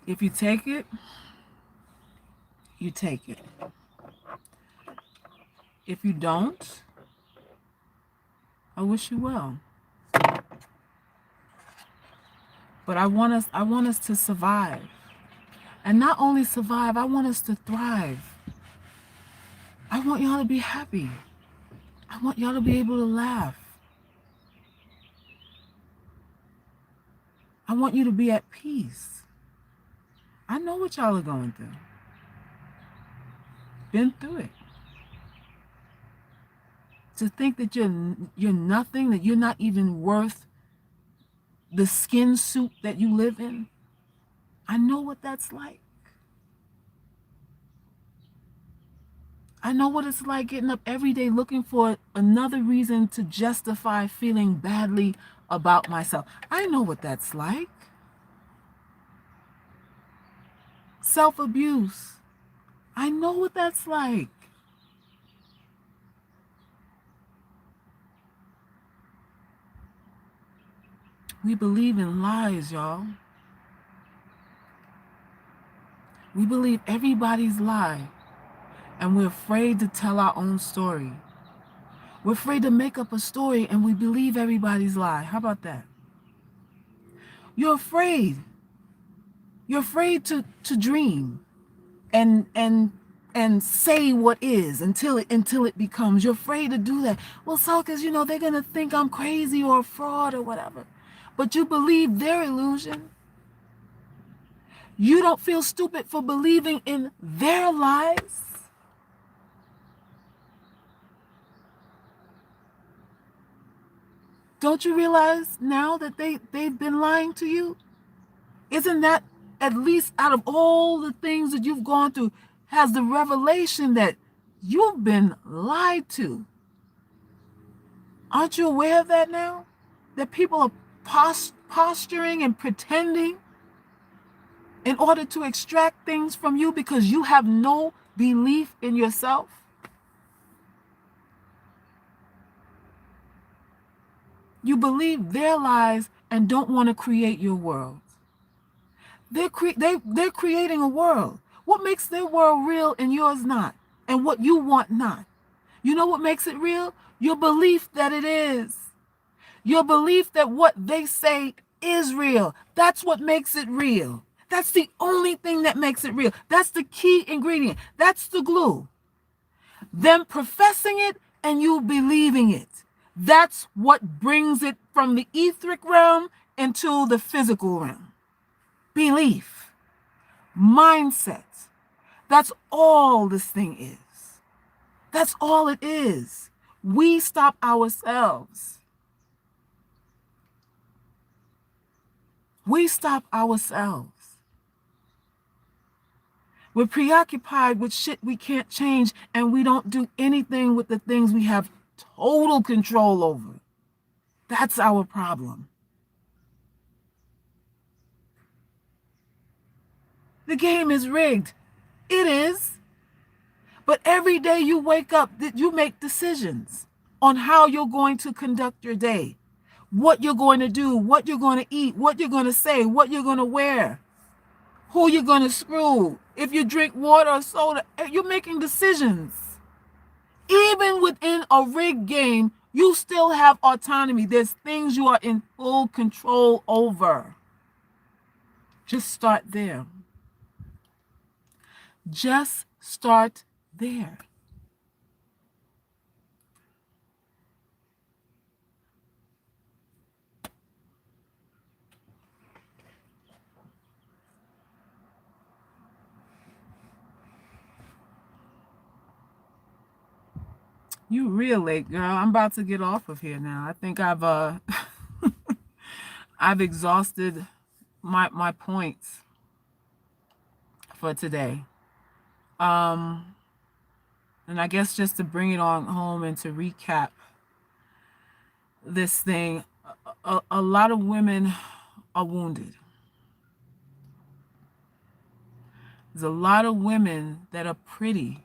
If you take it, you take it. If you don't, I wish you well. But I want us to survive. And not only survive, I want us to thrive. I want y'all to be happy. I want y'all to be able to laugh. I want you to be at peace. I know what y'all are going through. Been through it. To think that you're nothing, that you're not even worth the skin suit that you live in. I know what that's like. I know what it's like getting up every day looking for another reason to justify feeling badly about myself. I know what that's like. Self-abuse. I know what that's like. We believe in lies, y'all. We believe everybody's lie, and we're afraid to tell our own story. We're afraid to make up a story, and we believe everybody's lie. How about that? You're afraid. You're afraid to dream and say what is until it becomes. You're afraid to do that. Well, so because they're gonna think I'm crazy or a fraud or whatever. But you believe their illusion. You don't feel stupid for believing in their lies. Don't you realize now that they've been lying to you? Isn't that, at least out of all the things that you've gone through, has the revelation that you've been lied to? Aren't you aware of that now? That people are posturing and pretending in order to extract things from you because you have no belief in yourself? You believe their lies and don't want to create your world. They're creating a world. What makes their world real and yours not? And what you want not? You know what makes it real? Your belief that it is. Your belief that what they say is real. That's what makes it real. That's the only thing that makes it real. That's the key ingredient. That's the glue. Them professing it and you believing it. That's what brings it from the etheric realm into the physical realm. Belief, mindset. That's all this thing is. That's all it is. We stop ourselves. We stop ourselves. We're preoccupied with shit we can't change, and we don't do anything with the things we have total control over. That's our problem. The game is rigged. It is. But every day you wake up, you make decisions on how you're going to conduct your day, what you're going to do, what you're going to eat, what you're going to say, what you're going to wear, who you're going to screw. If you drink water or soda, you're making decisions. Even within a rigged game, you still have autonomy. There's things you are in full control over. Just start there. Just start there. You real late, girl. I'm about to get off of here now. I think I've I've exhausted my points for today. And I guess just to bring it on home and to recap this thing, a lot of women are wounded. There's a lot of women that are pretty,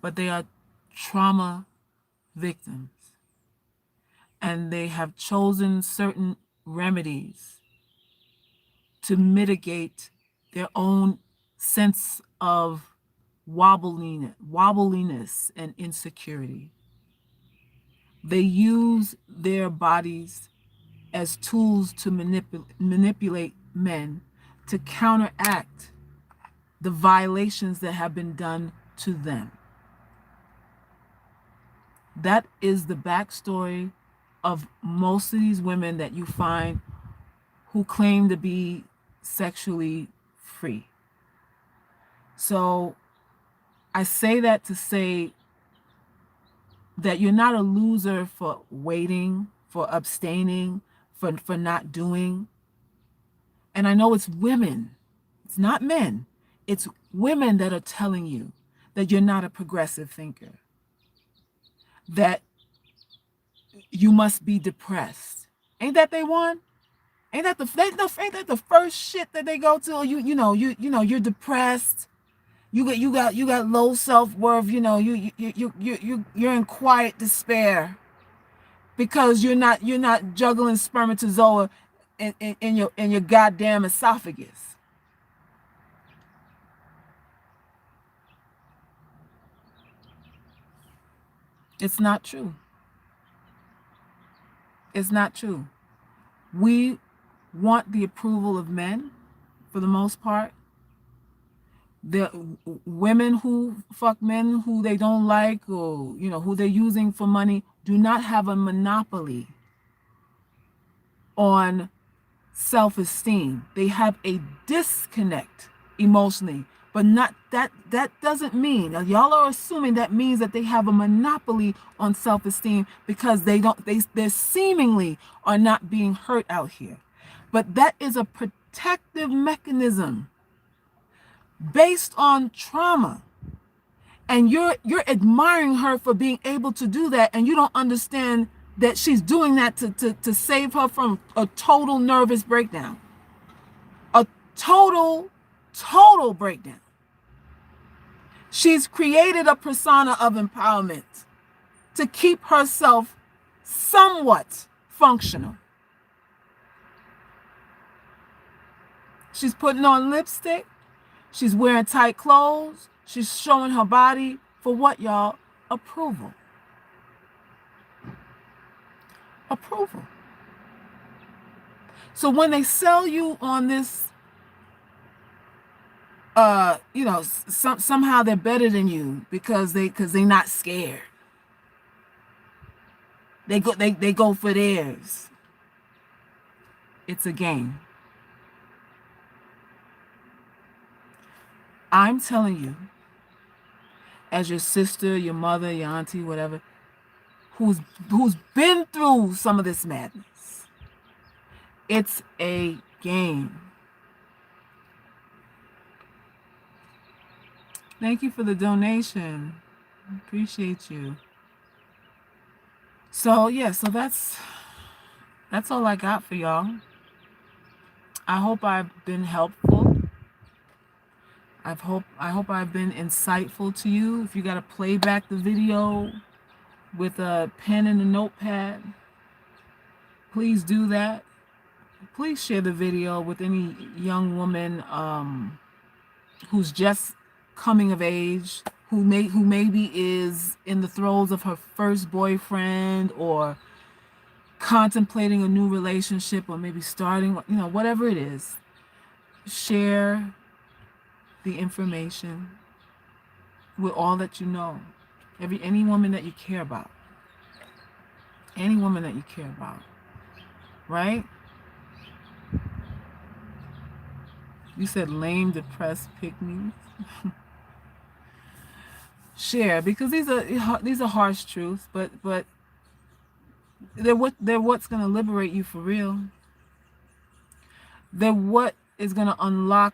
but they are trauma victims. And they have chosen certain remedies to mitigate their own sense of wobbliness and insecurity. They use their bodies as tools to manipulate men to counteract the violations that have been done to them. That is the backstory of most of these women that you find who claim to be sexually free. So I say that to say that you're not a loser for waiting, for abstaining, for not doing. And I know it's women, it's not men, it's women that are telling you that you're not a progressive thinker, that you must be depressed. Ain't that they want? Ain't that the first shit that they go to? You're depressed. You got low self-worth. You're in quiet despair because you're not juggling spermatozoa in your goddamn esophagus. It's not true. It's not true. We want the approval of men for the most part. The women who fuck men who they don't like, or who they're using for money, do not have a monopoly on self-esteem. They have a disconnect emotionally, but not that doesn't mean, now y'all are assuming that means that they have a monopoly on self-esteem, because they seemingly are not being hurt out here. But that is a protective mechanism based on trauma. And you're admiring her for being able to do that, and you don't understand that she's doing that to save her from a total nervous breakdown. A total breakdown. She's created a persona of empowerment to keep herself somewhat functional. She's putting on lipstick. She's wearing tight clothes. She's showing her body for what, y'all? Approval. Approval. So when they sell you on this, somehow they're better than you because they're not scared. They go for theirs. It's a game. I'm telling you, as your sister, your mother, your auntie, whatever, who's been through some of this madness, it's a game. Thank you for the donation. Appreciate you. So yeah, so that's all I got for y'all. I hope I've been helpful. I hope I've been insightful to you. If you got to play back the video with a pen and a notepad, please do that. Please share the video with any young woman who's just coming of age, who maybe is in the throes of her first boyfriend, or contemplating a new relationship, or maybe starting, whatever it is. Share the information with all that you know. Any woman that you care about. Any woman that you care about. Right? You said lame, depressed pygmies. Share, because these are harsh truths, but they're what's going to liberate you for real. They're what is going to unlock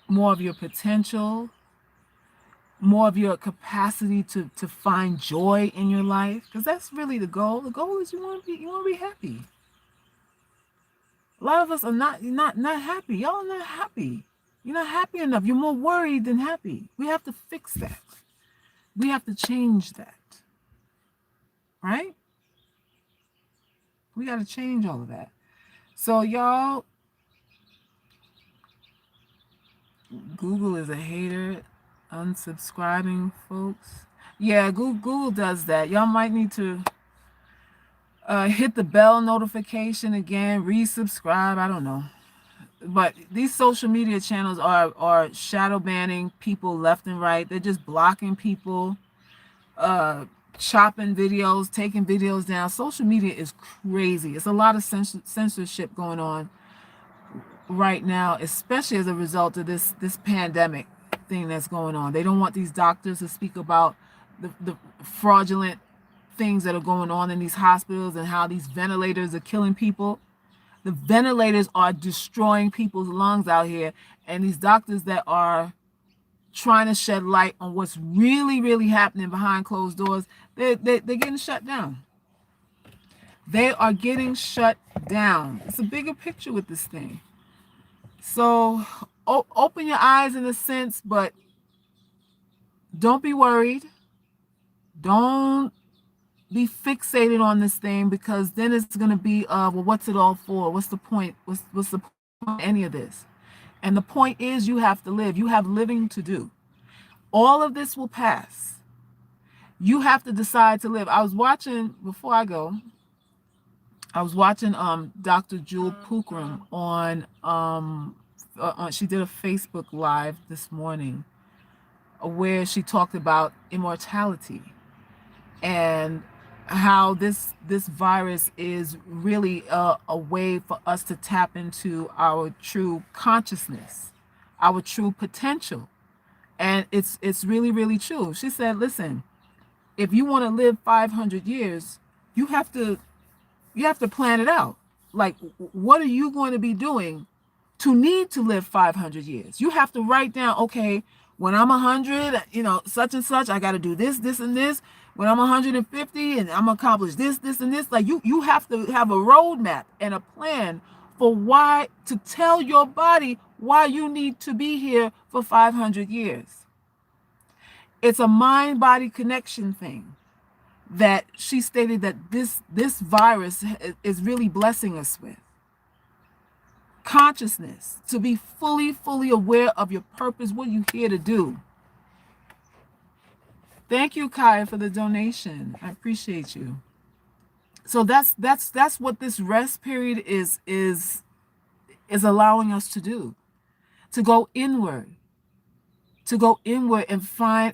more of your potential, more of your capacity to find joy in your life, because that's really the goal. The goal is you want to be happy. A lot of us are not happy. Y'all are not happy. You're not happy enough. You're more worried than happy. We have to fix that. We have to change that. Right? We got to change all of that. So y'all, Google is a hater. Unsubscribing, folks. Yeah, Google does that. Y'all might need to hit the bell notification again, resubscribe. I don't know. But these social media channels are shadow banning people left and right. They're just blocking people, chopping videos, taking videos down. Social media is crazy. It's a lot of censorship going on right now, especially as a result of this pandemic thing that's going on. They don't want these doctors to speak about the fraudulent things that are going on in these hospitals and how these ventilators are killing people. The ventilators are destroying people's lungs out here, and these doctors that are trying to shed light on what's really, really happening behind closed doors, they're getting shut down. They are getting shut down. It's a bigger picture with this thing. So open your eyes in a sense, but don't be worried. Don't be fixated on this thing, because then it's going to be, well, what's it all for? What's the point? What's the point of any of this? And the point is, you have to live. You have living to do. All of this will pass. You have to decide to live. I was watching, before I go, I was watching Dr. Jewel Pookrum on she did a Facebook live this morning where she talked about immortality and how this virus is really a way for us to tap into our true consciousness, our true potential. And it's really, really true. She said, listen, if you want to live 500 years, you have to plan it out. Like, what are you going to be doing to need to live 500 years? You have to write down, okay, when I'm 100, such and such, I got to do this, this, and this. When I'm 150 and I'm accomplish this, this, and this. Like, you have to have a roadmap and a plan for why, to tell your body why you need to be here for 500 years. It's a mind-body connection thing that she stated that this virus is really blessing us with. Consciousness, to be fully aware of your purpose, what you're here to do. Thank you, Kaya, for the donation. I appreciate you. So that's what this rest period is allowing us to do. To go inward. To go inward and find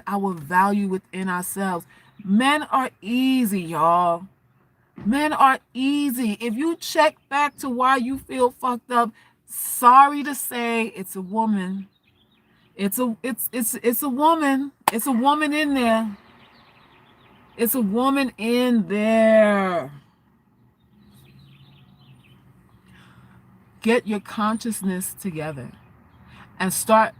our value within ourselves. Men are easy, y'all. Men are easy. If you check back to why you feel fucked up, sorry to say, it's a woman. It's a woman. It's a woman in there. It's a woman in there. Get your consciousness together and start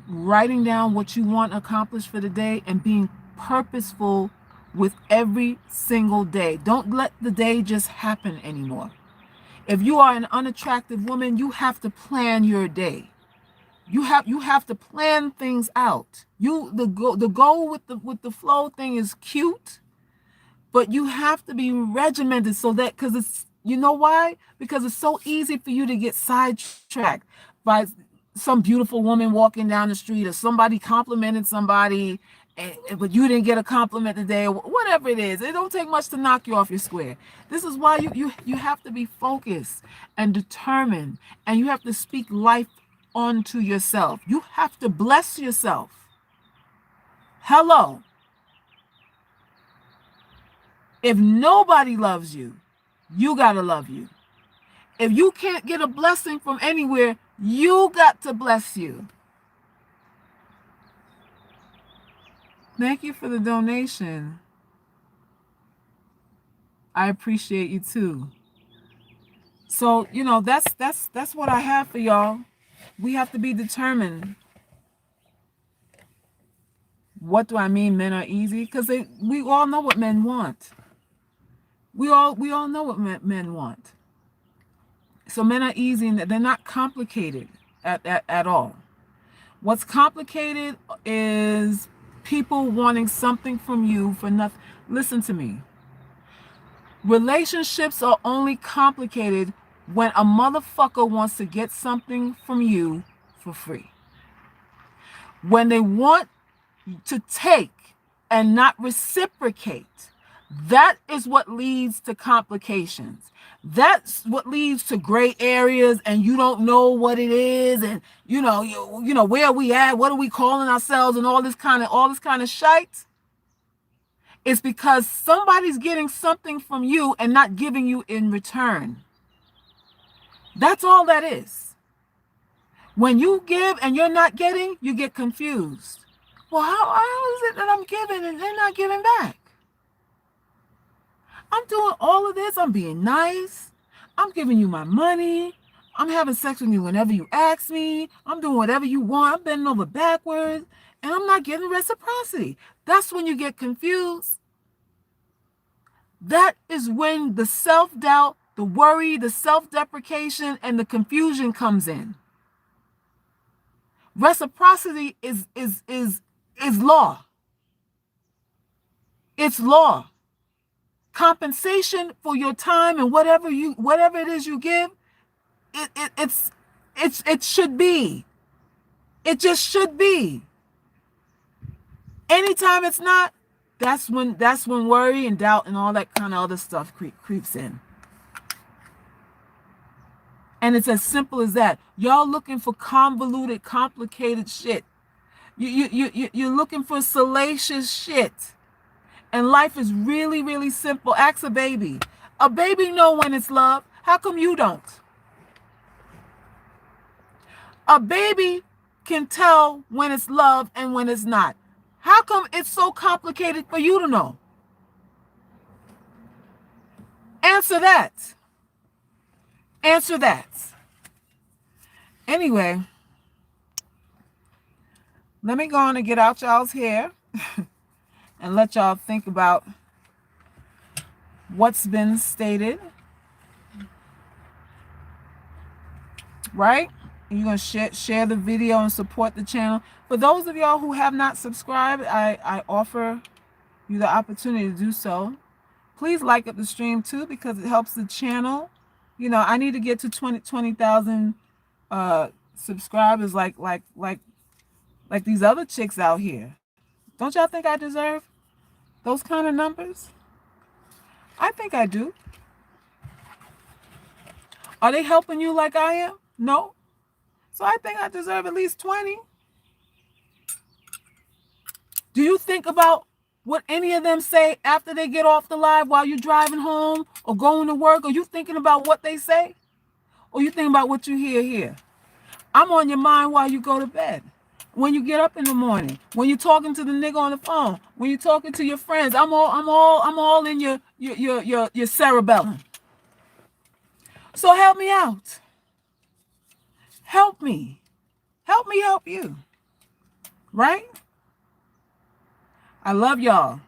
writing down what you want accomplished for the day and being purposeful with every single day. Don't let the day just happen anymore. If you are an unattractive woman, you have to plan your day. You have to plan things out. The go with the flow thing is cute, but you have to be regimented so that, because it's, you know why? Because it's so easy for you to get sidetracked by some beautiful woman walking down the street, or somebody complimented somebody, but you didn't get a compliment today, or whatever it is. It don't take much to knock you off your square. This is why you have to be focused and determined, and you have to speak life onto yourself. You have to bless yourself. Hello. If nobody loves you, you gotta love you. If you can't get a blessing from anywhere, you got to bless you. Thank you for the donation. I appreciate you too. So, that's what I have for y'all. We have to be determined. What do I mean men are easy? Because we all know what men want. We all know what men want. So men are easy, and they're not complicated at all. What's complicated is people wanting something from you for nothing. Listen to me. Relationships are only complicated when a motherfucker wants to get something from you for free. When they want to take and not reciprocate, that is what leads to complications. That's what leads to gray areas, and you don't know what it is, and you know where are we at, what are we calling ourselves, and all this kind of shite. It's because somebody's getting something from you and not giving you in return. That's all that is. When you give and you're not getting, you get confused. Well, how is it that I'm giving and they're not giving back? I'm doing all of this. I'm being nice. I'm giving you my money. I'm having sex with you whenever you ask me. I'm doing whatever you want. I'm bending over backwards, and I'm not getting reciprocity. That's when you get confused. That is when the self-doubt, the worry, the self-deprecation, and the confusion comes in. Reciprocity is law. It's law. Compensation for your time and whatever it is you give, it should be. It just should be. Anytime it's not, that's when worry and doubt and all that kind of other stuff creeps in. And it's as simple as that. Y'all looking for convoluted, complicated shit. You're looking for salacious shit. And life is really, really simple. Ask a baby. A baby know when it's love. How come you don't? A baby can tell when it's love and when it's not. How come it's so complicated for you to know? Answer that. Answer that. Anyway, let me go on and get out y'all's hair and let y'all think about what's been stated. Right? You're going to share the video and support the channel. For those of y'all who have not subscribed, I offer you the opportunity to do so. Please like up the stream too, because it helps the channel. You know, I need to get to 20,000 subscribers like these other chicks out here. Don't y'all think I deserve those kind of numbers? I think I do. Are they helping you like I am? No. So I think I deserve at least 20. Do you think about what any of them say after they get off the live while you're driving home or going to work? Are you thinking about what they say? Or you thinking about what you hear here? I'm on your mind while you go to bed. When you get up in the morning, when you're talking to the nigga on the phone, when you're talking to your friends, I'm all in your cerebellum. So help me out. Help me. Help me help you. Right? I love y'all.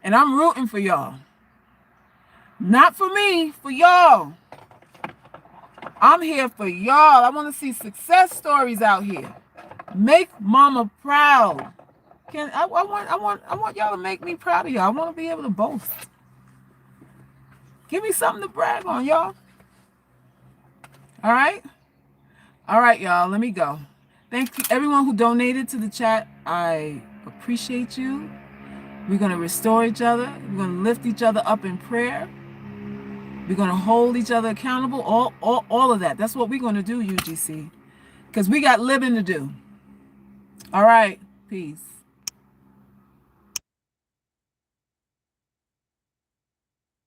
And I'm rooting for y'all. Not for me, for y'all. I'm here for y'all. I want to see success stories out here. Make mama proud. I want y'all to make me proud of y'all. I want to be able to boast. Give me something to brag on, y'all. All right? All right, y'all. Let me go. Thank you, everyone who donated to the chat. I appreciate you. We're going to restore each other. We're going to lift each other up in prayer. We're going to hold each other accountable. All of that. That's what we're going to do, UGC. Because we got living to do. All right. Peace.